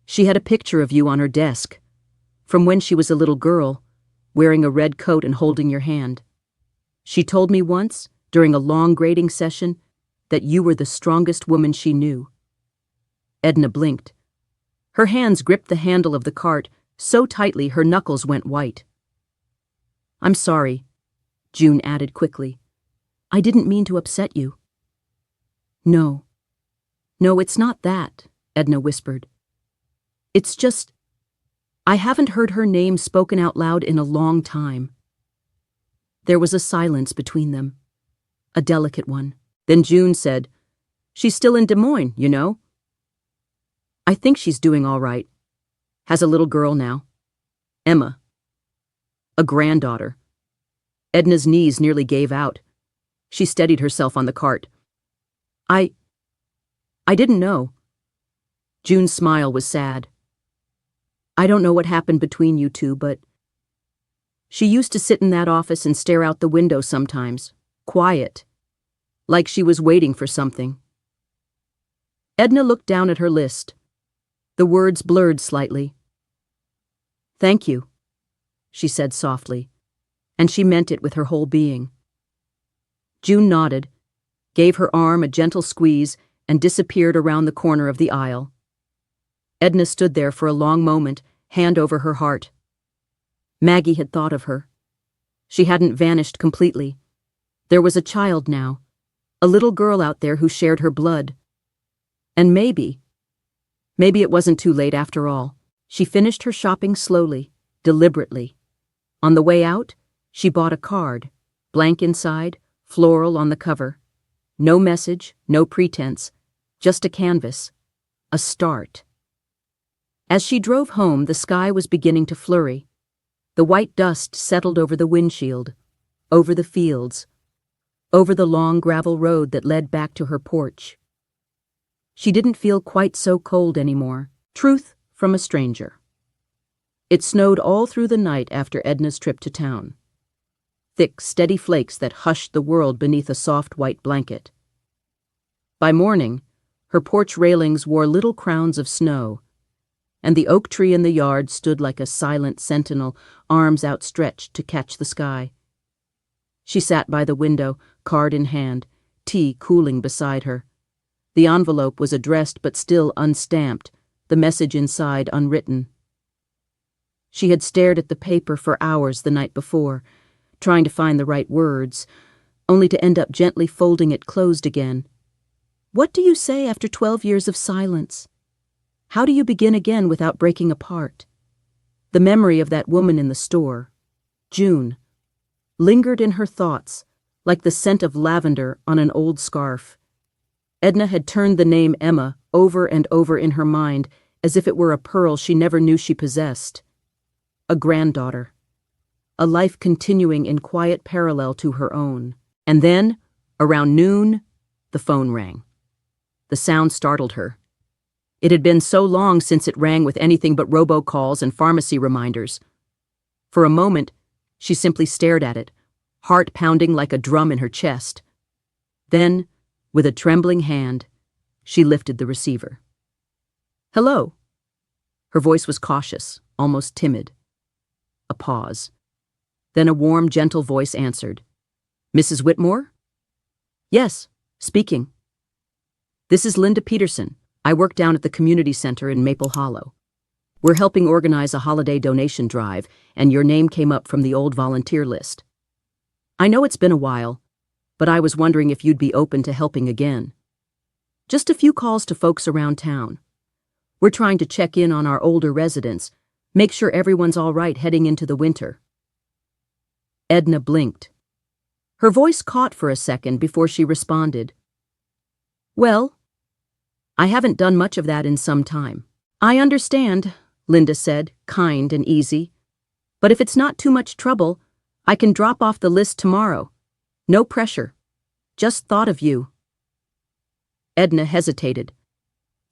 She had a picture of you on her desk. From when she was a little girl, wearing a red coat and holding your hand. She told me once, during a long grading session, that you were the strongest woman she knew." Edna blinked. Her hands gripped the handle of the cart so tightly her knuckles went white. "I'm sorry," June added quickly. "I didn't mean to upset you." No, it's not that," Edna whispered. "It's just, I haven't heard her name spoken out loud in a long time." There was a silence between them, a delicate one. Then June said, "She's still in Des Moines, you know." "I think she's doing all right. Has a little girl now. Emma. A granddaughter." Edna's knees nearly gave out. She steadied herself on the cart. I didn't know." June's smile was sad. "I don't know what happened between you two, but she used to sit in that office and stare out the window sometimes, quiet, like she was waiting for something." Edna looked down at her list. The words blurred slightly. "Thank you," she said softly, and she meant it with her whole being. June nodded, gave her arm a gentle squeeze, and disappeared around the corner of the aisle. Edna stood there for a long moment, hand over her heart. Maggie had thought of her. She hadn't vanished completely. There was a child now, a little girl out there who shared her blood. And maybe it wasn't too late after all. She finished her shopping slowly, deliberately. On the way out, she bought a card, blank inside, floral on the cover. No message, no pretense, just a canvas, a start. As she drove home, the sky was beginning to flurry. The white dust settled over the windshield, over the fields, over the long gravel road that led back to her porch. She didn't feel quite so cold anymore. Truth from a stranger. It snowed all through the night after Edna's trip to town. Thick, steady flakes that hushed the world beneath a soft white blanket. By morning, her porch railings wore little crowns of snow, and the oak tree in the yard stood like a silent sentinel, arms outstretched to catch the sky. She sat by the window, card in hand, tea cooling beside her. The envelope was addressed but still unstamped, the message inside unwritten. She had stared at the paper for hours the night before, trying to find the right words, only to end up gently folding it closed again. What do you say after 12 years of silence? How do you begin again without breaking apart? The memory of that woman in the store, June, lingered in her thoughts like the scent of lavender on an old scarf. Edna had turned the name Emma over and over in her mind as if it were a pearl she never knew she possessed. a granddaughter, a life continuing in quiet parallel to her own. And then, around noon, the phone rang. The sound startled her. It had been so long since it rang with anything but robocalls and pharmacy reminders. For a moment, she simply stared at it, heart pounding like a drum in her chest. Then, with a trembling hand, she lifted the receiver. "Hello." Her voice was cautious, almost timid. A pause. Then a warm, gentle voice answered. "Mrs. Whitmore?" "Yes, speaking." "This is Linda Peterson. I work down at the community center in Maple Hollow. We're helping organize a holiday donation drive, and your name came up from the old volunteer list. I know it's been a while, but I was wondering if you'd be open to helping again. Just a few calls to folks around town. We're trying to check in on our older residents, make sure everyone's all right heading into the winter." Edna blinked. Her voice caught for a second before she responded. "Well, I haven't done much of that in some time." "I understand," Linda said, kind and easy. "But if it's not too much trouble, I can drop off the list tomorrow. No pressure. Just thought of you." Edna hesitated.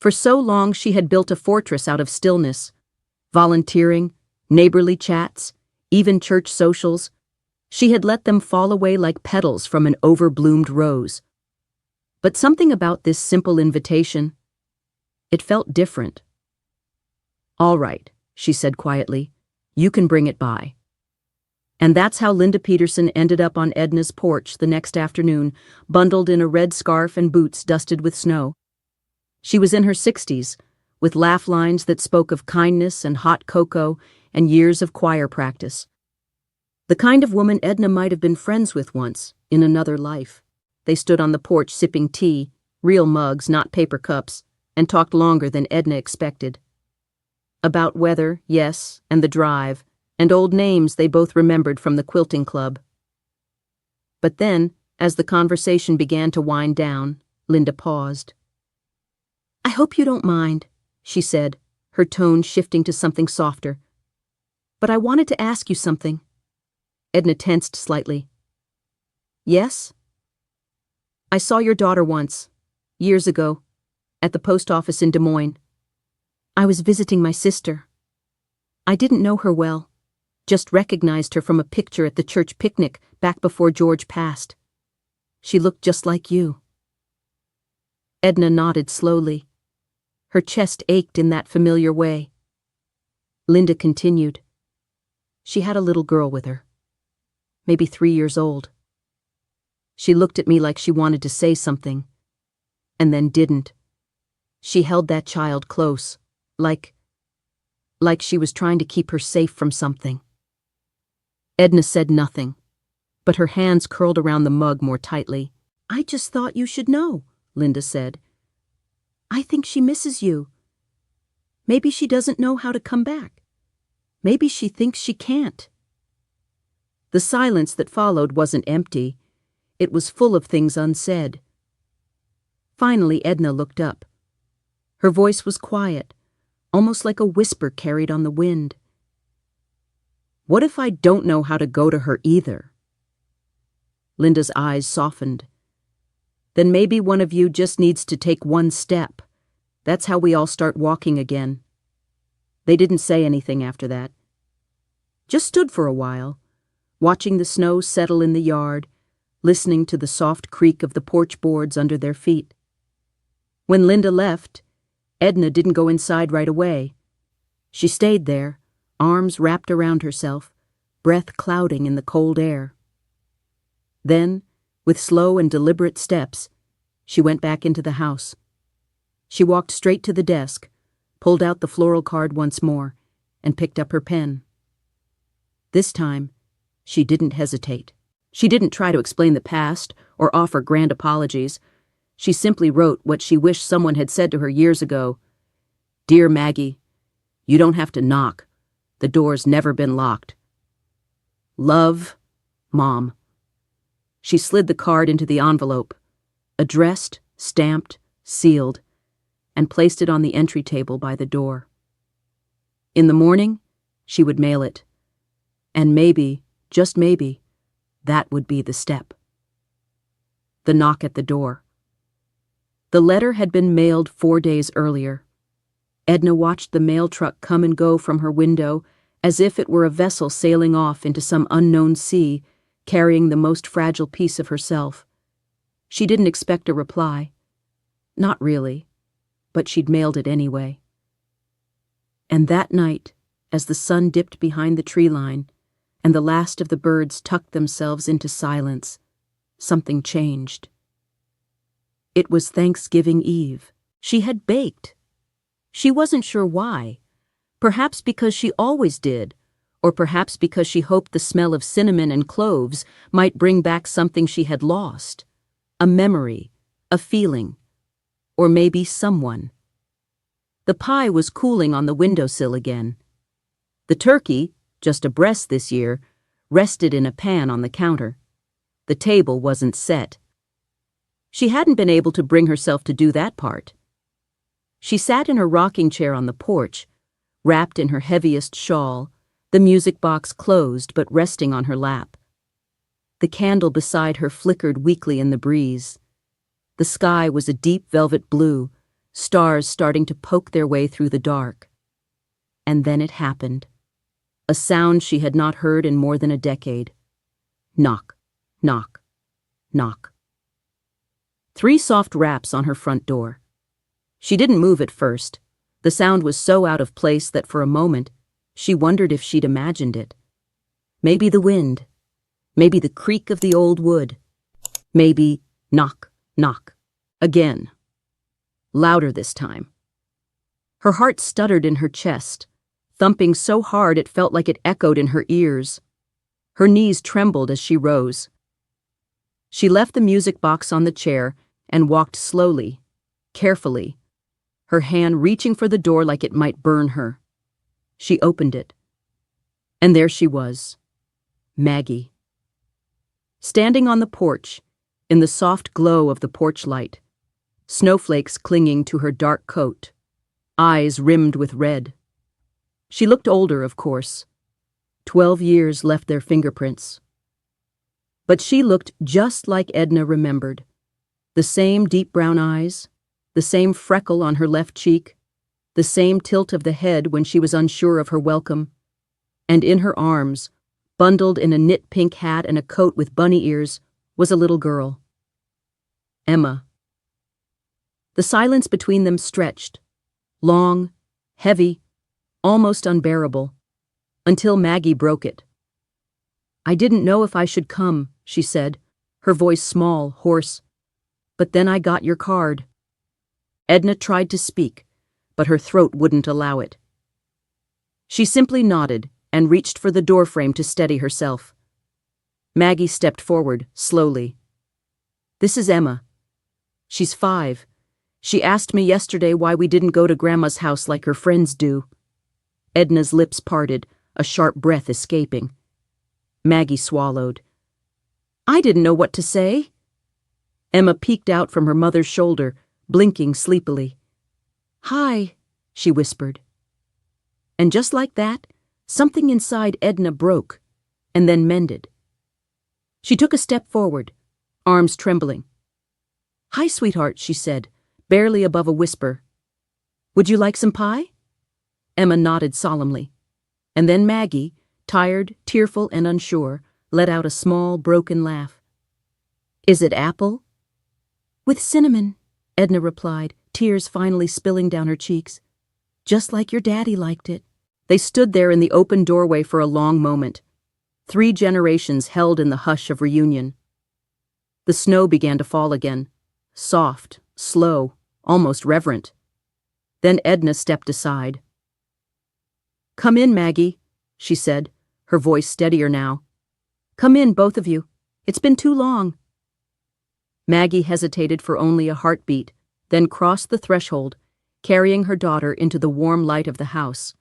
For so long she had built a fortress out of stillness. Volunteering, neighborly chats, even church socials. She had let them fall away like petals from an overbloomed rose. But something about this simple invitation, it felt different. "All right," she said quietly. "You can bring it by." And that's how Linda Peterson ended up on Edna's porch the next afternoon, bundled in a red scarf and boots dusted with snow. She was in her 60s, with laugh lines that spoke of kindness and hot cocoa and years of choir practice. The kind of woman Edna might have been friends with once, in another life. They stood on the porch sipping tea, real mugs, not paper cups, and talked longer than Edna expected. About weather, yes, and the drive, and old names they both remembered from the quilting club. But then, as the conversation began to wind down, Linda paused. "I hope you don't mind," she said, her tone shifting to something softer. "But I wanted to ask you something." Edna tensed slightly. "Yes?" "I saw your daughter once, years ago, at the post office in Des Moines. I was visiting my sister. I didn't know her well, just recognized her from a picture at the church picnic back before George passed. She looked just like you." Edna nodded slowly. Her chest ached in that familiar way. Linda continued. "She had a little girl with her, maybe 3 years old. She looked at me like she wanted to say something, and then didn't. She held that child close, like she was trying to keep her safe from something." Edna said nothing, but her hands curled around the mug more tightly. "I just thought you should know," Linda said. "I think she misses you. Maybe she doesn't know how to come back. Maybe she thinks she can't." The silence that followed wasn't empty. It was full of things unsaid. Finally, Edna looked up. Her voice was quiet, almost like a whisper carried on the wind. "What if I don't know how to go to her either?" Linda's eyes softened. "Then maybe one of you just needs to take one step. That's how we all start walking again." They didn't say anything after that. Just stood for a while, watching the snow settle in the yard, listening to the soft creak of the porch boards under their feet. When Linda left, Edna didn't go inside right away. She stayed there, arms wrapped around herself, breath clouding in the cold air. Then, with slow and deliberate steps, she went back into the house. She walked straight to the desk, pulled out the floral card once more, and picked up her pen. This time, she didn't hesitate. She didn't try to explain the past or offer grand apologies. She simply wrote what she wished someone had said to her years ago. "Dear Maggie, you don't have to knock. The door's never been locked. Love, Mom." She slid the card into the envelope, addressed, stamped, sealed, and placed it on the entry table by the door. In the morning, She would mail it. And maybe, just maybe, that would be the step. The knock at the door. The letter had been mailed 4 days earlier. Edna watched the mail truck come and go from her window as if it were a vessel sailing off into some unknown sea, carrying the most fragile piece of herself. She didn't expect a reply. Not really, but she'd mailed it anyway. And that night, as the sun dipped behind the tree line and the last of the birds tucked themselves into silence, something changed. It was Thanksgiving Eve. She had baked. She wasn't sure why. Perhaps because she always did, or perhaps because she hoped the smell of cinnamon and cloves might bring back something she had lost. A memory, a feeling, or maybe someone. The pie was cooling on the windowsill again. The turkey, just a breast this year, rested in a pan on the counter. The table wasn't set. She hadn't been able to bring herself to do that part. She sat in her rocking chair on the porch, wrapped in her heaviest shawl, the music box closed but resting on her lap. The candle beside her flickered weakly in the breeze. The sky was a deep velvet blue, stars starting to poke their way through the dark. And then it happened. A sound she had not heard in more than a decade. Knock, knock, knock. 3 soft raps on her front door. She didn't move at first. The sound was so out of place that for a moment, she wondered if she'd imagined it. Maybe the wind. Maybe the creak of the old wood. Maybe knock, knock. Again. Louder this time. Her heart stuttered in her chest, thumping so hard it felt like it echoed in her ears. Her knees trembled as she rose. She left the music box on the chair and walked slowly, carefully, her hand reaching for the door like it might burn her. She opened it. And there she was, Maggie. Standing on the porch, in the soft glow of the porch light, snowflakes clinging to her dark coat, eyes rimmed with red. She looked older, of course. 12 years left their fingerprints. But she looked just like Edna remembered. The same deep brown eyes, the same freckle on her left cheek, the same tilt of the head when she was unsure of her welcome. And in her arms, bundled in a knit pink hat and a coat with bunny ears, was a little girl. Emma. The silence between them stretched, long, heavy, almost unbearable, until Maggie broke it. "I didn't know if I should come," she said, her voice small, hoarse. "But then I got your card." Edna tried to speak, but her throat wouldn't allow it. She simply nodded and reached for the doorframe to steady herself. Maggie stepped forward, slowly. "This is Emma. She's 5. She asked me yesterday why we didn't go to Grandma's house like her friends do." Edna's lips parted, a sharp breath escaping. Maggie swallowed. "I didn't know what to say." Emma peeked out from her mother's shoulder, blinking sleepily. "Hi," she whispered. And just like that, something inside Edna broke, and then mended. She took a step forward, arms trembling. "Hi, sweetheart," she said, barely above a whisper. "Would you like some pie?" Emma nodded solemnly. And then Maggie, tired, tearful, and unsure, let out a small, broken laugh. "Is it apple?" "With cinnamon," Edna replied, tears finally spilling down her cheeks. "Just like your daddy liked it." They stood there in the open doorway for a long moment. 3 generations held in the hush of reunion. The snow began to fall again, soft, slow, almost reverent. Then Edna stepped aside. "Come in, Maggie," she said, her voice steadier now. "Come in, both of you. It's been too long." Maggie hesitated for only a heartbeat, then crossed the threshold, carrying her daughter into the warm light of the house.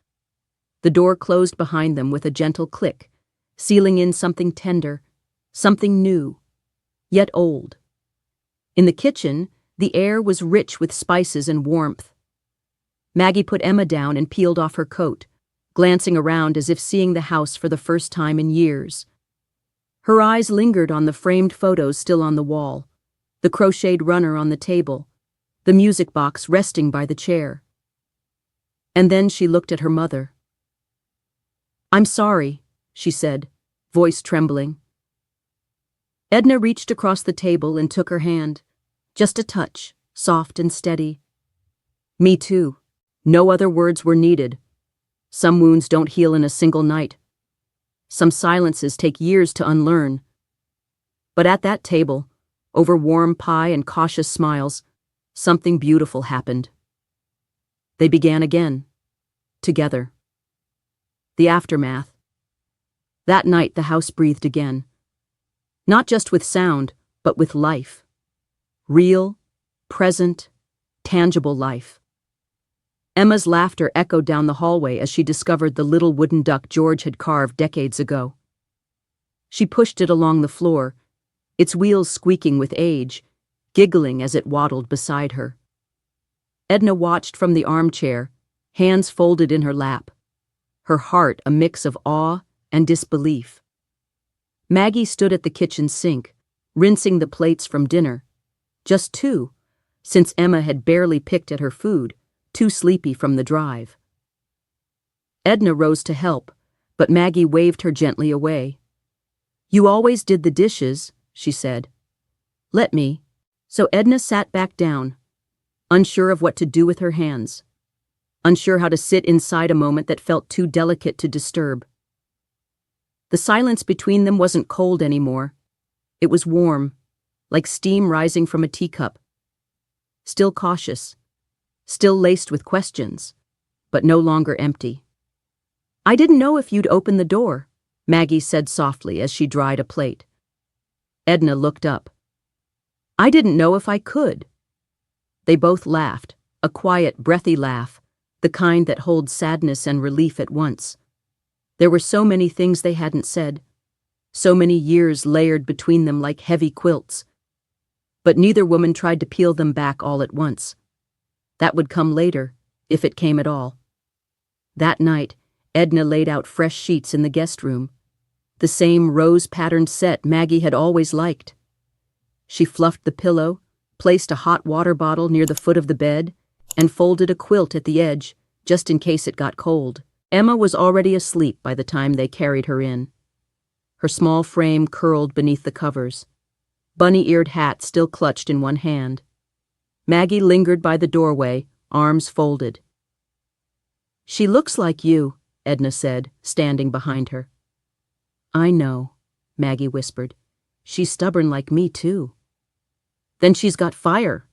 The door closed behind them with a gentle click, sealing in something tender, something new, yet old. In the kitchen, the air was rich with spices and warmth. Maggie put Emma down and peeled off her coat, glancing around as if seeing the house for the first time in years. Her eyes lingered on the framed photos still on the wall, the crocheted runner on the table, the music box resting by the chair. And then she looked at her mother. "I'm sorry," she said, voice trembling. Edna reached across the table and took her hand. Just a touch, soft and steady. "Me too." No other words were needed. Some wounds don't heal in a single night. Some silences take years to unlearn. But at that table, over warm pie and cautious smiles, something beautiful happened. They began again, together. The aftermath. That night the house breathed again. Not just with sound, but with life. Real, present, tangible life. Emma's laughter echoed down the hallway as she discovered the little wooden duck George had carved decades ago. She pushed it along the floor, its wheels squeaking with age, giggling as it waddled beside her. Edna watched from the armchair, hands folded in her lap, her heart a mix of awe and disbelief. Maggie stood at the kitchen sink, rinsing the plates from dinner. Just two, since Emma had barely picked at her food, too sleepy from the drive. Edna rose to help, but Maggie waved her gently away. "You always did the dishes," she said. "Let me." So Edna sat back down, unsure of what to do with her hands, unsure how to sit inside a moment that felt too delicate to disturb. The silence between them wasn't cold anymore. It was warm, like steam rising from a teacup. Still cautious, still laced with questions, but no longer empty. "I didn't know if you'd open the door," Maggie said softly as she dried a plate. Edna looked up. "I didn't know if I could." They both laughed, a quiet, breathy laugh, the kind that holds sadness and relief at once. There were so many things they hadn't said, so many years layered between them like heavy quilts. But neither woman tried to peel them back all at once. That would come later, if it came at all. That night, Edna laid out fresh sheets in the guest room, the same rose-patterned set Maggie had always liked. She fluffed the pillow, placed a hot water bottle near the foot of the bed, and folded a quilt at the edge, just in case it got cold. Emma was already asleep by the time they carried her in. Her small frame curled beneath the covers, bunny-eared hat still clutched in one hand. Maggie lingered by the doorway, arms folded. "She looks like you," Edna said, standing behind her. "I know," Maggie whispered. "She's stubborn like me, too." "Then she's got fire."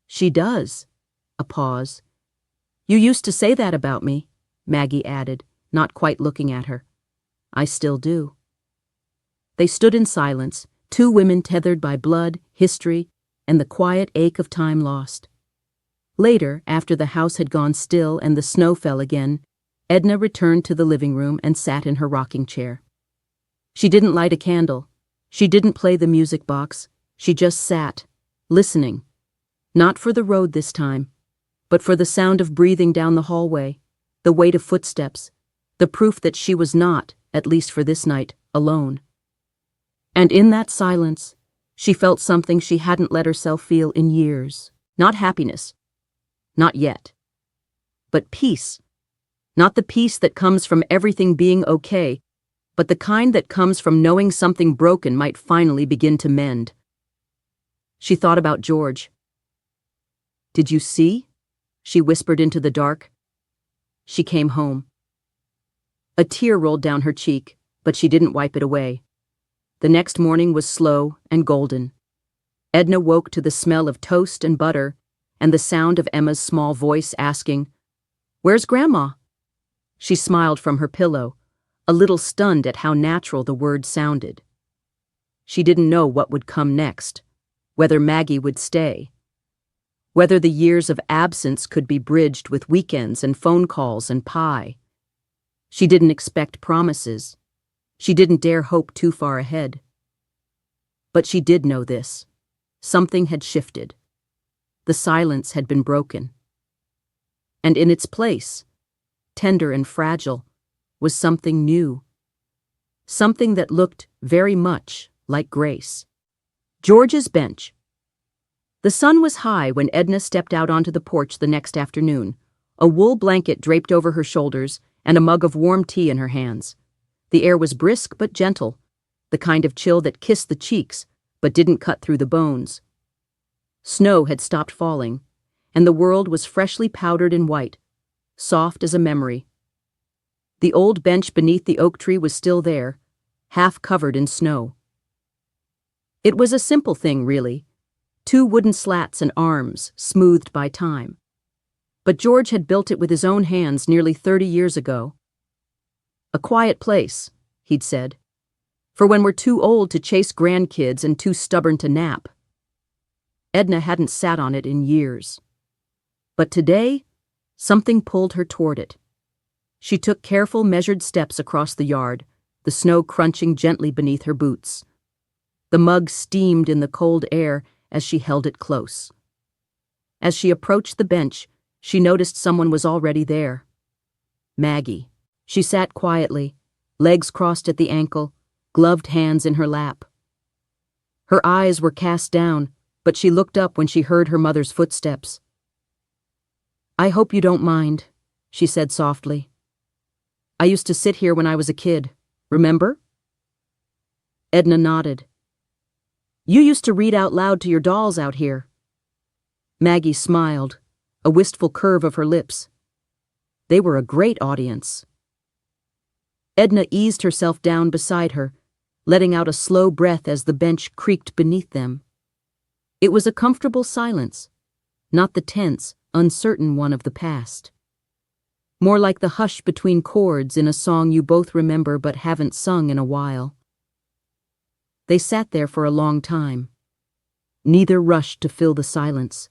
"She does." A pause. "You used to say that about me," Maggie added, not quite looking at her. "I still do." They stood in silence, two women tethered by blood, history, and the quiet ache of time lost. Later, after the house had gone still and the snow fell again, Edna returned to the living room and sat in her rocking chair. She didn't light a candle. She didn't play the music box. She just sat, listening. Not for the road this time, but for the sound of breathing down the hallway, the weight of footsteps, the proof that she was not, at least for this night, alone. And in that silence, she felt something she hadn't let herself feel in years. Not happiness. Not yet. But peace. Not the peace that comes from everything being okay, but the kind that comes from knowing something broken might finally begin to mend. She thought about George. "Did you see?" she whispered into the dark. She came home. A tear rolled down her cheek, but she didn't wipe it away. The next morning was slow and golden. Edna woke to the smell of toast and butter and the sound of Emma's small voice asking, "Where's Grandma?" She smiled from her pillow, a little stunned at how natural the word sounded. She didn't know what would come next, whether Maggie would stay, whether the years of absence could be bridged with weekends and phone calls and pie. She didn't expect promises. She didn't dare hope too far ahead. But she did know this. Something had shifted. The silence had been broken. And in its place, tender and fragile, was something new. Something that looked very much like Grace. George's bench. The sun was high when Edna stepped out onto the porch the next afternoon, a wool blanket draped over her shoulders and a mug of warm tea in her hands. The air was brisk but gentle, the kind of chill that kissed the cheeks but didn't cut through the bones. Snow had stopped falling, and the world was freshly powdered in white, soft as a memory. The old bench beneath the oak tree was still there, half covered in snow. It was a simple thing, really. 2 wooden slats and arms, smoothed by time. But George had built it with his own hands nearly 30 years ago. A quiet place, he'd said, for when we're too old to chase grandkids and too stubborn to nap. Edna hadn't sat on it in years. But today, something pulled her toward it. She took careful, measured steps across the yard, the snow crunching gently beneath her boots. The mug steamed in the cold air as she held it close. As she approached the bench, she noticed someone was already there. Maggie. She sat quietly, legs crossed at the ankle, gloved hands in her lap. Her eyes were cast down, but she looked up when she heard her mother's footsteps. "I hope you don't mind," she said softly. "I used to sit here when I was a kid, remember?" Edna nodded. "You used to read out loud to your dolls out here." Maggie smiled, a wistful curve of her lips. They were a great audience. Edna eased herself down beside her, letting out a slow breath as the bench creaked beneath them. It was a comfortable silence, not the tense, uncertain one of the past. More like the hush between chords in a song you both remember but haven't sung in a while. They sat there for a long time. Neither rushed to fill the silence.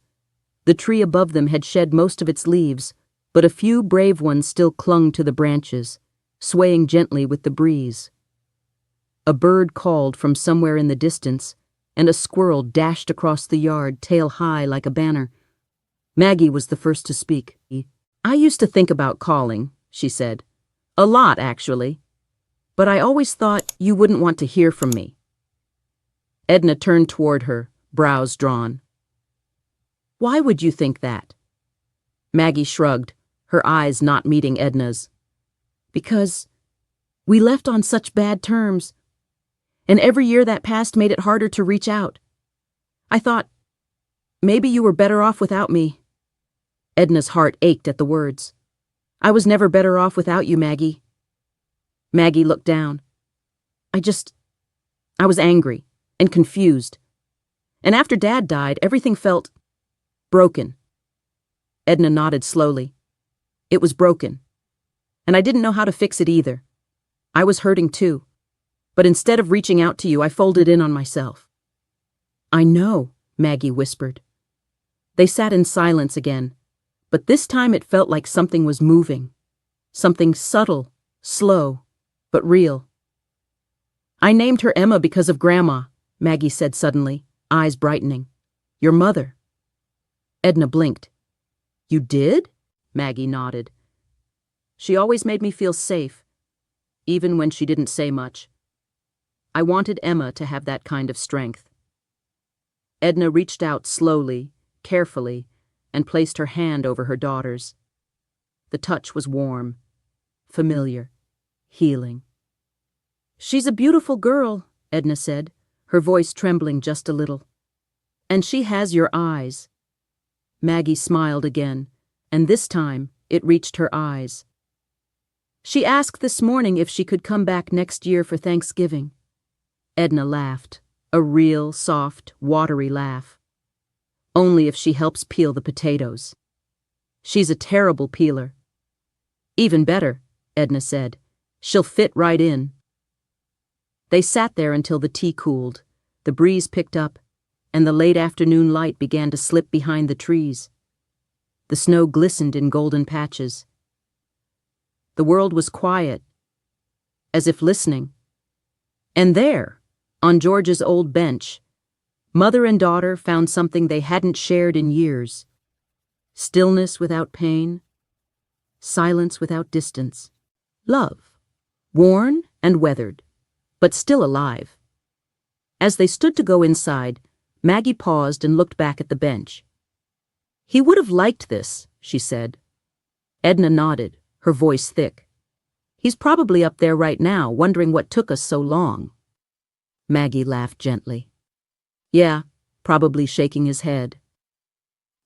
The tree above them had shed most of its leaves, but a few brave ones still clung to the branches, swaying gently with the breeze. A bird called from somewhere in the distance, and a squirrel dashed across the yard, tail high like a banner. Maggie was the first to speak. "I used to think about calling," she said. "A lot, actually. But I always thought you wouldn't want to hear from me." Edna turned toward her, brows drawn. "Why would you think that?" Maggie shrugged, her eyes not meeting Edna's. "Because we left on such bad terms, and every year that passed made it harder to reach out. I thought, maybe you were better off without me." Edna's heart ached at the words. "I was never better off without you, Maggie." Maggie looked down. I was angry and confused. And after Dad died, everything felt broken." Edna nodded slowly. "It was broken. And I didn't know how to fix it either. I was hurting too. But instead of reaching out to you, I folded in on myself." "I know," Maggie whispered. They sat in silence again, but this time it felt like something was moving. Something subtle, slow, but real. "I named her Emma because of Grandma," Maggie said suddenly, eyes brightening. "Your mother." Edna blinked. "You did?" Maggie nodded. "She always made me feel safe, even when she didn't say much. I wanted Emma to have that kind of strength." Edna reached out slowly, carefully, and placed her hand over her daughter's. The touch was warm, familiar, healing. "She's a beautiful girl," Edna said, her voice trembling just a little. "And she has your eyes." Maggie smiled again, and this time it reached her eyes. "She asked this morning if she could come back next year for Thanksgiving." Edna laughed, a real, soft, watery laugh. "Only if she helps peel the potatoes. She's a terrible peeler." "Even better," Edna said. "She'll fit right in." They sat there until the tea cooled, the breeze picked up, and the late afternoon light began to slip behind the trees. The snow glistened in golden patches. The world was quiet, as if listening. And there, on George's old bench, mother and daughter found something they hadn't shared in years. Stillness without pain, silence without distance. Love, worn and weathered, but still alive. As they stood to go inside, Maggie paused and looked back at the bench. "He would have liked this," she said. Edna nodded, her voice thick. "He's probably up there right now, wondering what took us so long." Maggie laughed gently. "Yeah, probably shaking his head."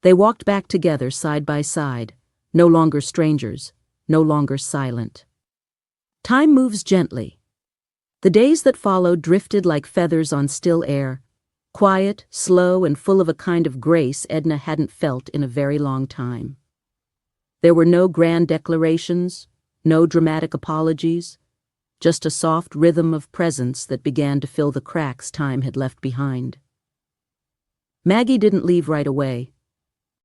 They walked back together side by side, no longer strangers, no longer silent. Time moves gently. The days that followed drifted like feathers on still air, quiet, slow, and full of a kind of grace Edna hadn't felt in a very long time. There were no grand declarations, no dramatic apologies, just a soft rhythm of presence that began to fill the cracks time had left behind. Maggie didn't leave right away.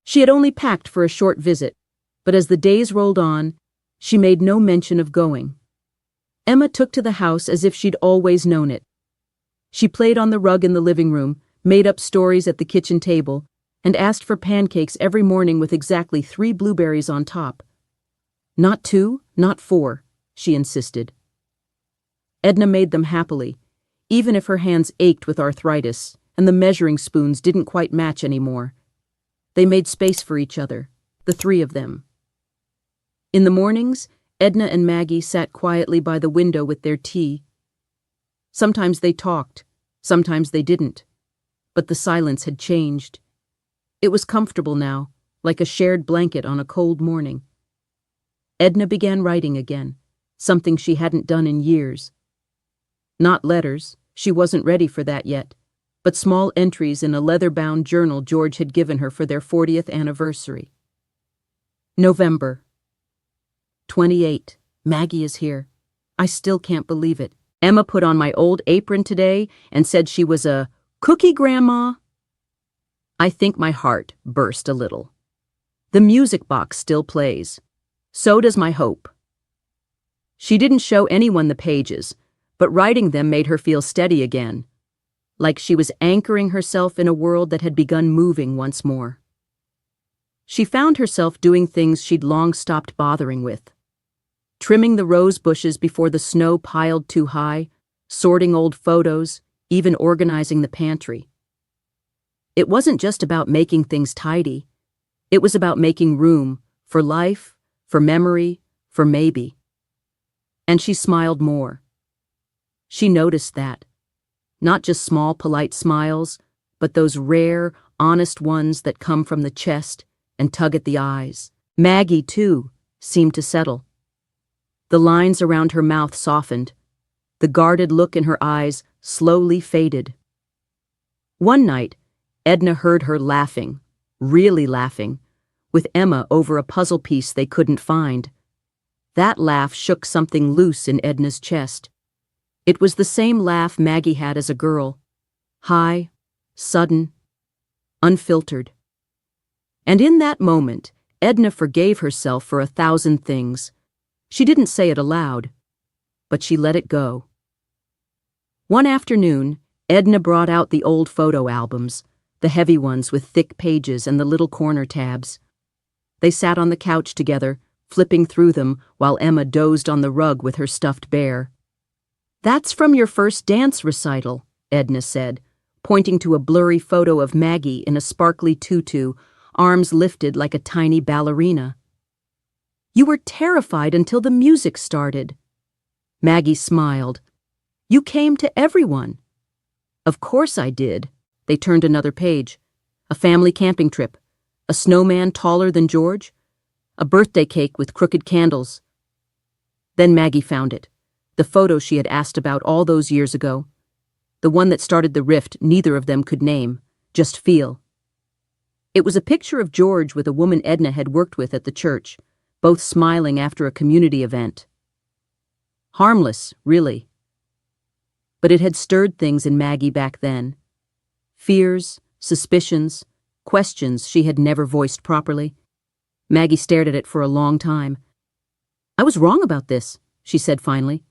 She had only packed for a short visit, but as the days rolled on, she made no mention of going. Emma took to the house as if she'd always known it. She played on the rug in the living room, made up stories at the kitchen table, and asked for pancakes every morning with exactly 3 blueberries on top. Not 2, not 4, she insisted. Edna made them happily, even if her hands ached with arthritis and the measuring spoons didn't quite match anymore. They made space for each other, the 3 of them. In the mornings, Edna and Maggie sat quietly by the window with their tea. Sometimes they talked, sometimes they didn't, but the silence had changed. It was comfortable now, like a shared blanket on a cold morning. Edna began writing again, something she hadn't done in years. Not letters, she wasn't ready for that yet, but small entries in a leather-bound journal George had given her for their 40th anniversary. November. 28. Maggie is here. I still can't believe it. Emma put on my old apron today and said she was a cookie grandma. I think my heart burst a little. The music box still plays. So does my hope. She didn't show anyone the pages, but writing them made her feel steady again, like she was anchoring herself in a world that had begun moving once more. She found herself doing things she'd long stopped bothering with. Trimming the rose bushes before the snow piled too high, sorting old photos, even organizing the pantry. It wasn't just about making things tidy. It was about making room for life, for memory, for maybe. And she smiled more. She noticed that. Not just small, polite smiles, but those rare, honest ones that come from the chest and tug at the eyes. Maggie, too, seemed to settle. The lines around her mouth softened. The guarded look in her eyes slowly faded. One night, Edna heard her laughing, really laughing, with Emma over a puzzle piece they couldn't find. That laugh shook something loose in Edna's chest. It was the same laugh Maggie had as a girl. High, sudden, unfiltered. And in that moment, Edna forgave herself for 1,000 things. She didn't say it aloud, but she let it go. One afternoon, Edna brought out the old photo albums, the heavy ones with thick pages and the little corner tabs. They sat on the couch together, flipping through them while Emma dozed on the rug with her stuffed bear. "That's from your first dance recital," Edna said, pointing to a blurry photo of Maggie in a sparkly tutu, arms lifted like a tiny ballerina. "You were terrified until the music started." Maggie smiled. "You came to everyone." "Of course I did." They turned another page. A family camping trip. A snowman taller than George. A birthday cake with crooked candles. Then Maggie found it. The photo she had asked about all those years ago. The one that started the rift neither of them could name, just feel. It was a picture of George with a woman Edna had worked with at the church, both smiling after a community event. Harmless, really. But it had stirred things in Maggie back then. Fears, suspicions, questions she had never voiced properly. Maggie stared at it for a long time. "I was wrong about this," she said finally.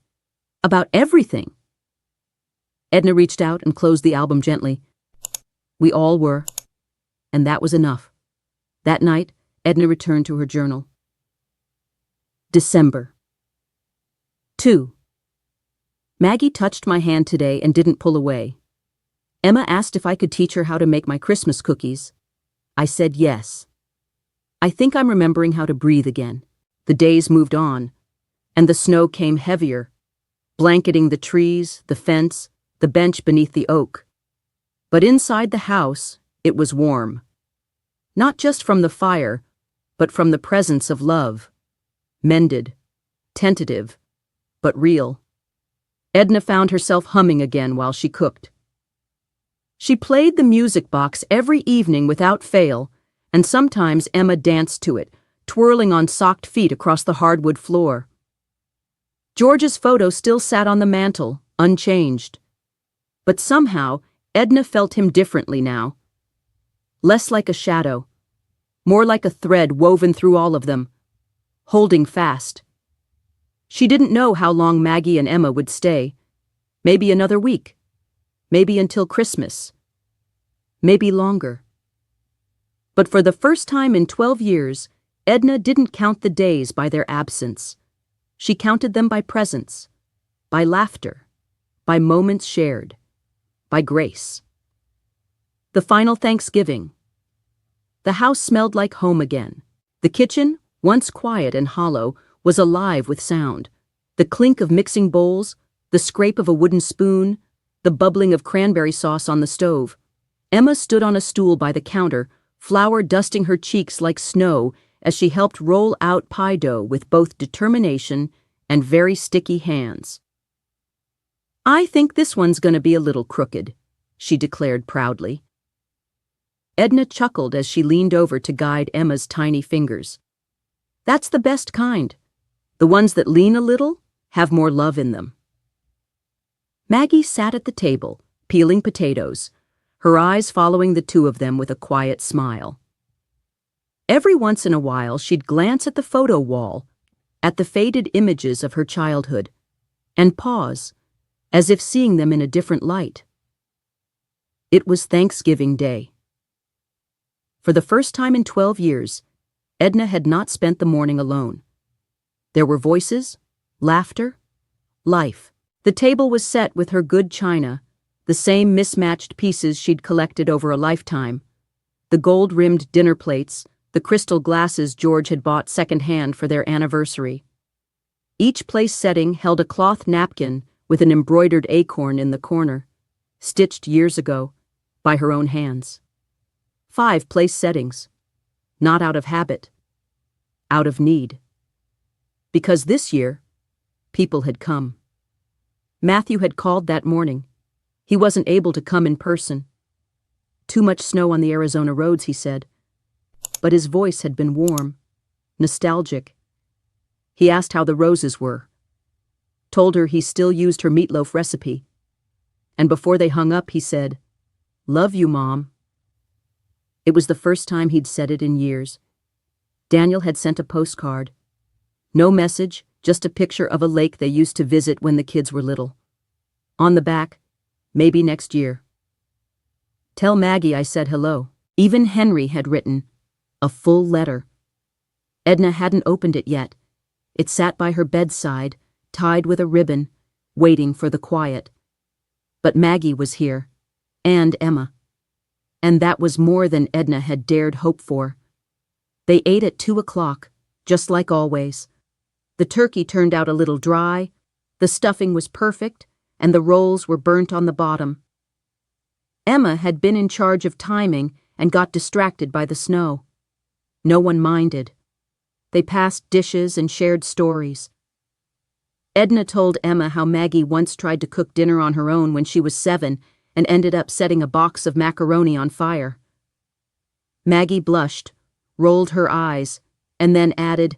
"About everything." Edna reached out and closed the album gently. "We all were." And that was enough. That night, Edna returned to her journal. December. 2. Maggie touched my hand today and didn't pull away. Emma asked if I could teach her how to make my Christmas cookies. I said yes. I think I'm remembering how to breathe again. The days moved on, and the snow came heavier, blanketing the trees, the fence, the bench beneath the oak. But inside the house, it was warm. Not just from the fire, but from the presence of love. Mended, tentative, but real. Edna found herself humming again while she cooked. She played the music box every evening without fail, and sometimes Emma danced to it, twirling on socked feet across the hardwood floor. George's photo still sat on the mantel, unchanged. But somehow, Edna felt him differently now. Less like a shadow, more like a thread woven through all of them, holding fast. She didn't know how long Maggie and Emma would stay. Maybe another week. Maybe until Christmas. Maybe longer. But for the first time in 12 years, Edna didn't count the days by their absence. She counted them by presence, by laughter, by moments shared, by grace. The final Thanksgiving. The house smelled like home again. The kitchen, once quiet and hollow, was alive with sound. The clink of mixing bowls, the scrape of a wooden spoon, the bubbling of cranberry sauce on the stove. Emma stood on a stool by the counter, flour dusting her cheeks like snow as she helped roll out pie dough with both determination and very sticky hands. "I think this one's going to be a little crooked," she declared proudly. Edna chuckled as she leaned over to guide Emma's tiny fingers. "That's the best kind. The ones that lean a little have more love in them." Maggie sat at the table, peeling potatoes, her eyes following the two of them with a quiet smile. Every once in a while she'd glance at the photo wall, at the faded images of her childhood, and pause, as if seeing them in a different light. It was Thanksgiving Day. For the first time in 12 years, Edna had not spent the morning alone. There were voices, laughter, life. The table was set with her good china, the same mismatched pieces she'd collected over a lifetime, the gold-rimmed dinner plates, the crystal glasses George had bought second-hand for their anniversary. Each place setting held a cloth napkin with an embroidered acorn in the corner, stitched years ago, by her own hands. 5 place settings, not out of habit, out of need. Because this year, people had come. Matthew had called that morning. He wasn't able to come in person. Too much snow on the Arizona roads, he said. But his voice had been warm, nostalgic. He asked how the roses were, told her he still used her meatloaf recipe. And before they hung up, he said, "Love you, Mom." It was the first time he'd said it in years. Daniel had sent a postcard. No message, just a picture of a lake they used to visit when the kids were little. On the back, "Maybe next year." "Tell Maggie I said hello." Even Henry had written, a full letter. Edna hadn't opened it yet. It sat by her bedside, tied with a ribbon, waiting for the quiet. But Maggie was here, and Emma. And that was more than Edna had dared hope for. They ate at 2 o'clock, just like always. The turkey turned out a little dry, the stuffing was perfect, and the rolls were burnt on the bottom. Emma had been in charge of timing and got distracted by the snow. No one minded. They passed dishes and shared stories. Edna told Emma how Maggie once tried to cook dinner on her own when she was 7 and ended up setting a box of macaroni on fire. Maggie blushed, rolled her eyes, and then added,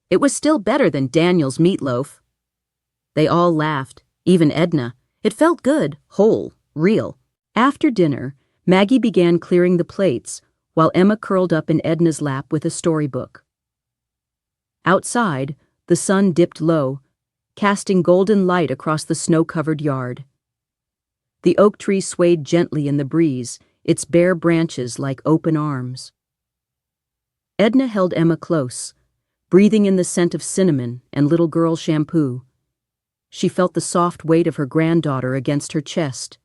"It was still better than Daniel's meatloaf." They all laughed, even Edna. It felt good, whole, real. After dinner, Maggie began clearing the plates, while Emma curled up in Edna's lap with a storybook. Outside, the sun dipped low, casting golden light across the snow-covered yard. The oak tree swayed gently in the breeze, its bare branches like open arms. Edna held Emma close, breathing in the scent of cinnamon and little girl shampoo. She felt the soft weight of her granddaughter against her chest,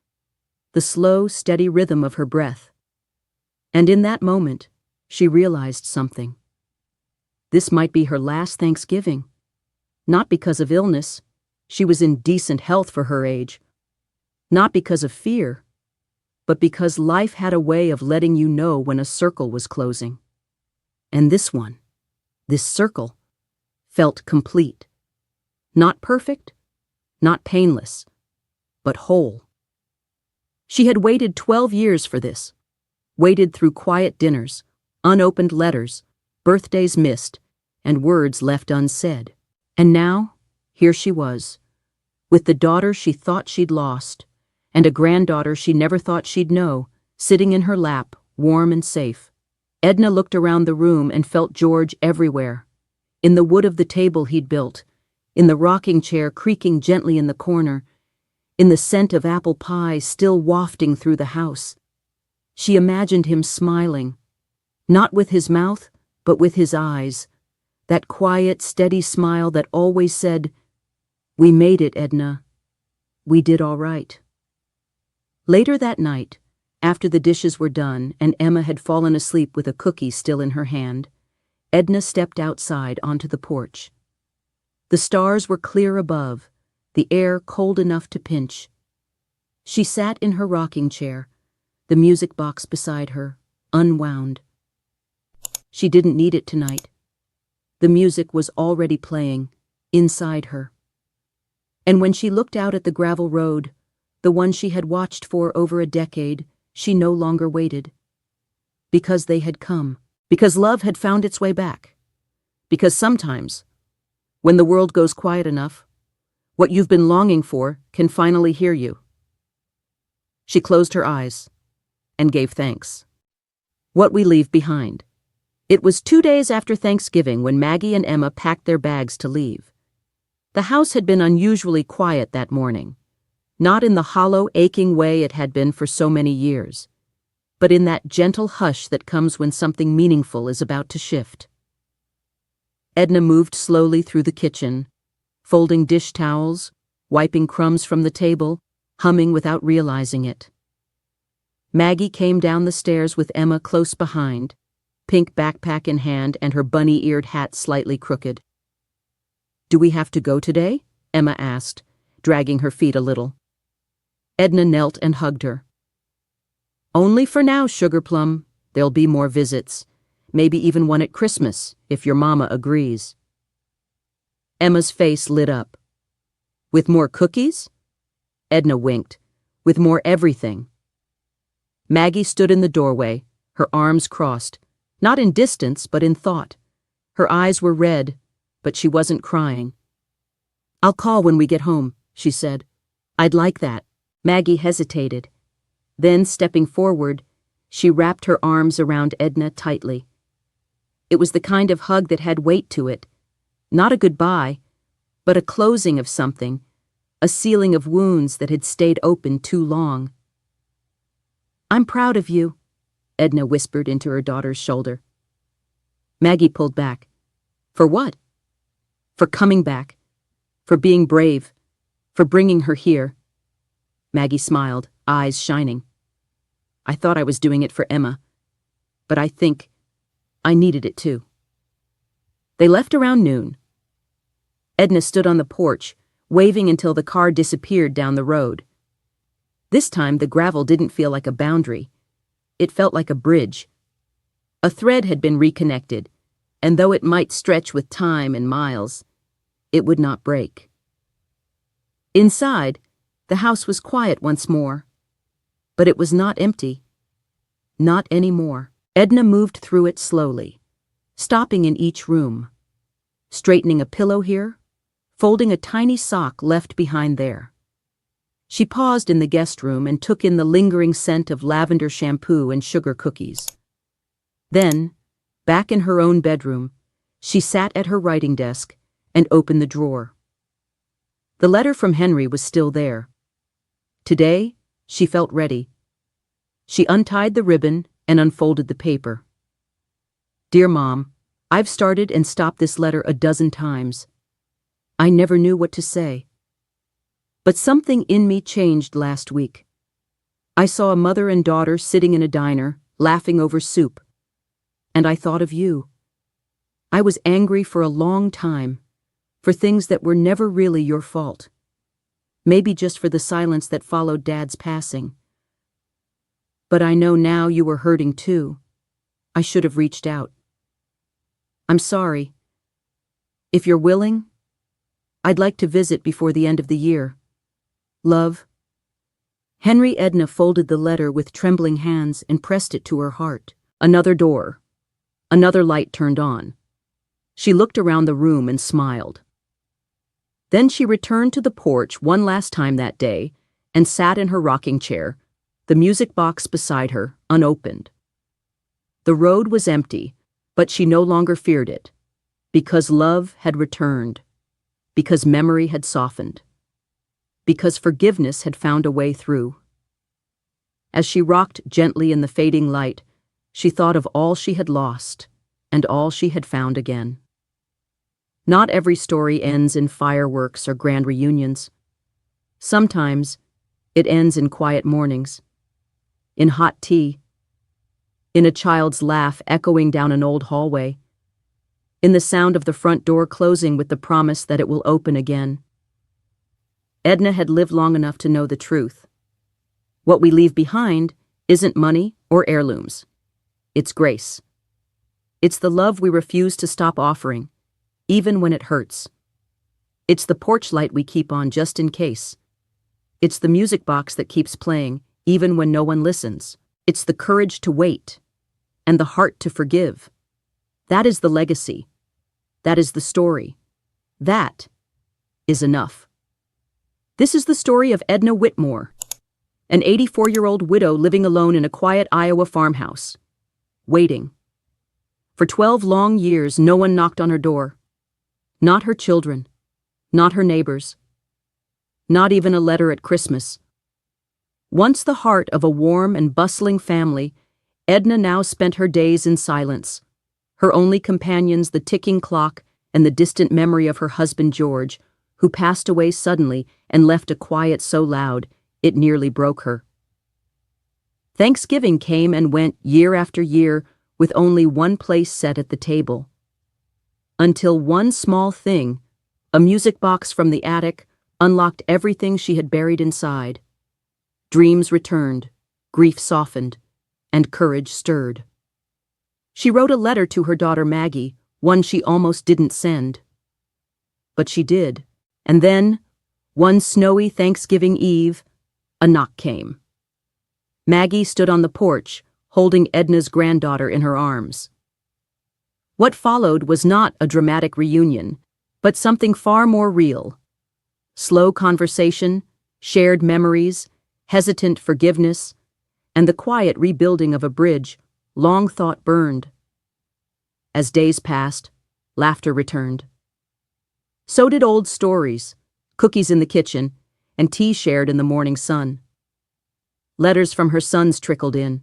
the slow, steady rhythm of her breath. And in that moment, she realized something. This might be her last Thanksgiving. Not because of illness. She was in decent health for her age. Not because of fear, but because life had a way of letting you know when a circle was closing. And this one, this circle, felt complete. Not perfect, not painless, but whole. She had waited 12 years for this, waited through quiet dinners, unopened letters, birthdays missed, and words left unsaid. And now, here she was, with the daughter she thought she'd lost, and a granddaughter she never thought she'd know, sitting in her lap, warm and safe. Edna looked around the room and felt George everywhere. In the wood of the table he'd built, in the rocking chair creaking gently in the corner, in the scent of apple pie still wafting through the house. She imagined him smiling, not with his mouth, but with his eyes, that quiet, steady smile that always said, "We made it, Edna. We did all right." Later that night, after the dishes were done and Emma had fallen asleep with a cookie still in her hand, Edna stepped outside onto the porch. The stars were clear above, the air cold enough to pinch. She sat in her rocking chair, the music box beside her, unwound. She didn't need it tonight. The music was already playing, inside her. And when she looked out at the gravel road, the one she had watched for over a decade, she no longer waited. Because they had come. Because love had found its way back. Because sometimes, when the world goes quiet enough, what you've been longing for can finally hear you. She closed her eyes and gave thanks. What we leave behind. It was 2 days after Thanksgiving when Maggie and Emma packed their bags to leave. The house had been unusually quiet that morning, not in the hollow, aching way it had been for so many years, but in that gentle hush that comes when something meaningful is about to shift. Edna moved slowly through the kitchen, folding dish towels, wiping crumbs from the table, humming without realizing it. Maggie came down the stairs with Emma close behind, pink backpack in hand and her bunny-eared hat slightly crooked. "Do we have to go today?" Emma asked, dragging her feet a little. Edna knelt and hugged her. "Only for now, Sugar Plum. There'll be more visits. Maybe even one at Christmas, if your mama agrees." Emma's face lit up. "With more cookies?" Edna winked. "With more everything." Maggie stood in the doorway, her arms crossed, not in distance, but in thought. Her eyes were red, but she wasn't crying. "I'll call when we get home," she said. "I'd like that." Maggie hesitated. Then, stepping forward, she wrapped her arms around Edna tightly. It was the kind of hug that had weight to it. Not a goodbye, but a closing of something, a sealing of wounds that had stayed open too long. "I'm proud of you," Edna whispered into her daughter's shoulder. Maggie pulled back. "For what?" "For coming back. For being brave. For bringing her here." Maggie smiled, eyes shining. "I thought I was doing it for Emma, but I think I needed it too." They left around noon. Edna stood on the porch, waving until the car disappeared down the road. This time the gravel didn't feel like a boundary. It felt like a bridge. A thread had been reconnected, and though it might stretch with time and miles, it would not break. Inside, the house was quiet once more, but it was not empty. Not anymore. Edna moved through it slowly, stopping in each room, straightening a pillow here, folding a tiny sock left behind there. She paused in the guest room and took in the lingering scent of lavender shampoo and sugar cookies. Then, back in her own bedroom, she sat at her writing desk and opened the drawer. The letter from Henry was still there. Today, she felt ready. She untied the ribbon and unfolded the paper. "Dear Mom, I've started and stopped this letter a dozen times. I never knew what to say. But something in me changed last week. I saw a mother and daughter sitting in a diner, laughing over soup. And I thought of you. I was angry for a long time, for things that were never really your fault. Maybe just for the silence that followed Dad's passing. But I know now you were hurting too. I should have reached out. I'm sorry. If you're willing, I'd like to visit before the end of the year. Love. Henry. Edna folded the letter with trembling hands and pressed it to her heart. Another door. Another light turned on. She looked around the room and smiled. Then she returned to the porch one last time that day and sat in her rocking chair, the music box beside her, unopened. The road was empty, but she no longer feared it, because love had returned, because memory had softened, because forgiveness had found a way through. As she rocked gently in the fading light, she thought of all she had lost and all she had found again. Not every story ends in fireworks or grand reunions. Sometimes it ends in quiet mornings, in hot tea, in a child's laugh echoing down an old hallway, in the sound of the front door closing with the promise that it will open again. Edna had lived long enough to know the truth. What we leave behind isn't money or heirlooms. It's grace. It's the love we refuse to stop offering, even when it hurts. It's the porch light we keep on just in case. It's the music box that keeps playing, even when no one listens. It's the courage to wait, and the heart to forgive. That is the legacy. That is the story. That is enough. This is the story of Edna Whitmore, an 84-year-old widow living alone in a quiet Iowa farmhouse, waiting. For 12 long years, no one knocked on her door. Not her children, not her neighbors, not even a letter at Christmas. Once the heart of a warm and bustling family, Edna now spent her days in silence, her only companions the ticking clock and the distant memory of her husband George, who passed away suddenly and left a quiet so loud it nearly broke her. Thanksgiving came and went year after year with only one place set at the table. Until one small thing, a music box from the attic, unlocked everything she had buried inside. Dreams returned, grief softened, and courage stirred. She wrote a letter to her daughter Maggie, one she almost didn't send. But she did, and then, one snowy Thanksgiving Eve, a knock came. Maggie stood on the porch, holding Edna's granddaughter in her arms. What followed was not a dramatic reunion, but something far more real. Slow conversation, shared memories, hesitant forgiveness, and the quiet rebuilding of a bridge long thought burned. As days passed, laughter returned. So did old stories, cookies in the kitchen, and tea shared in the morning sun. Letters from her sons trickled in.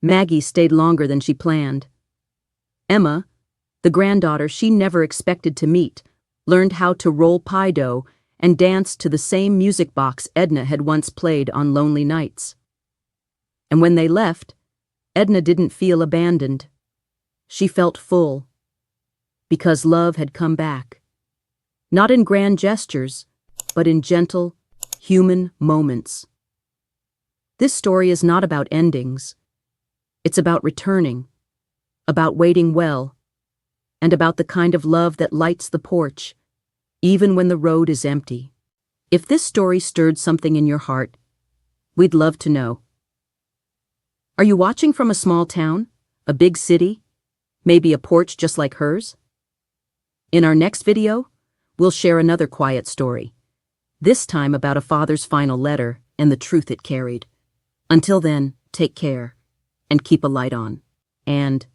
Maggie stayed longer than she planned. Emma, the granddaughter she never expected to meet, learned how to roll pie dough and danced to the same music box Edna had once played on lonely nights. And when they left, Edna didn't feel abandoned. She felt full, because love had come back. Not in grand gestures, but in gentle, human moments. This story is not about endings. It's about returning, about waiting well, and about the kind of love that lights the porch, even when the road is empty. If this story stirred something in your heart, we'd love to know. Are you watching from a small town, a big city, maybe a porch just like hers? In our next video, we'll share another quiet story, this time about a father's final letter and the truth it carried. Until then, take care and keep a light on. And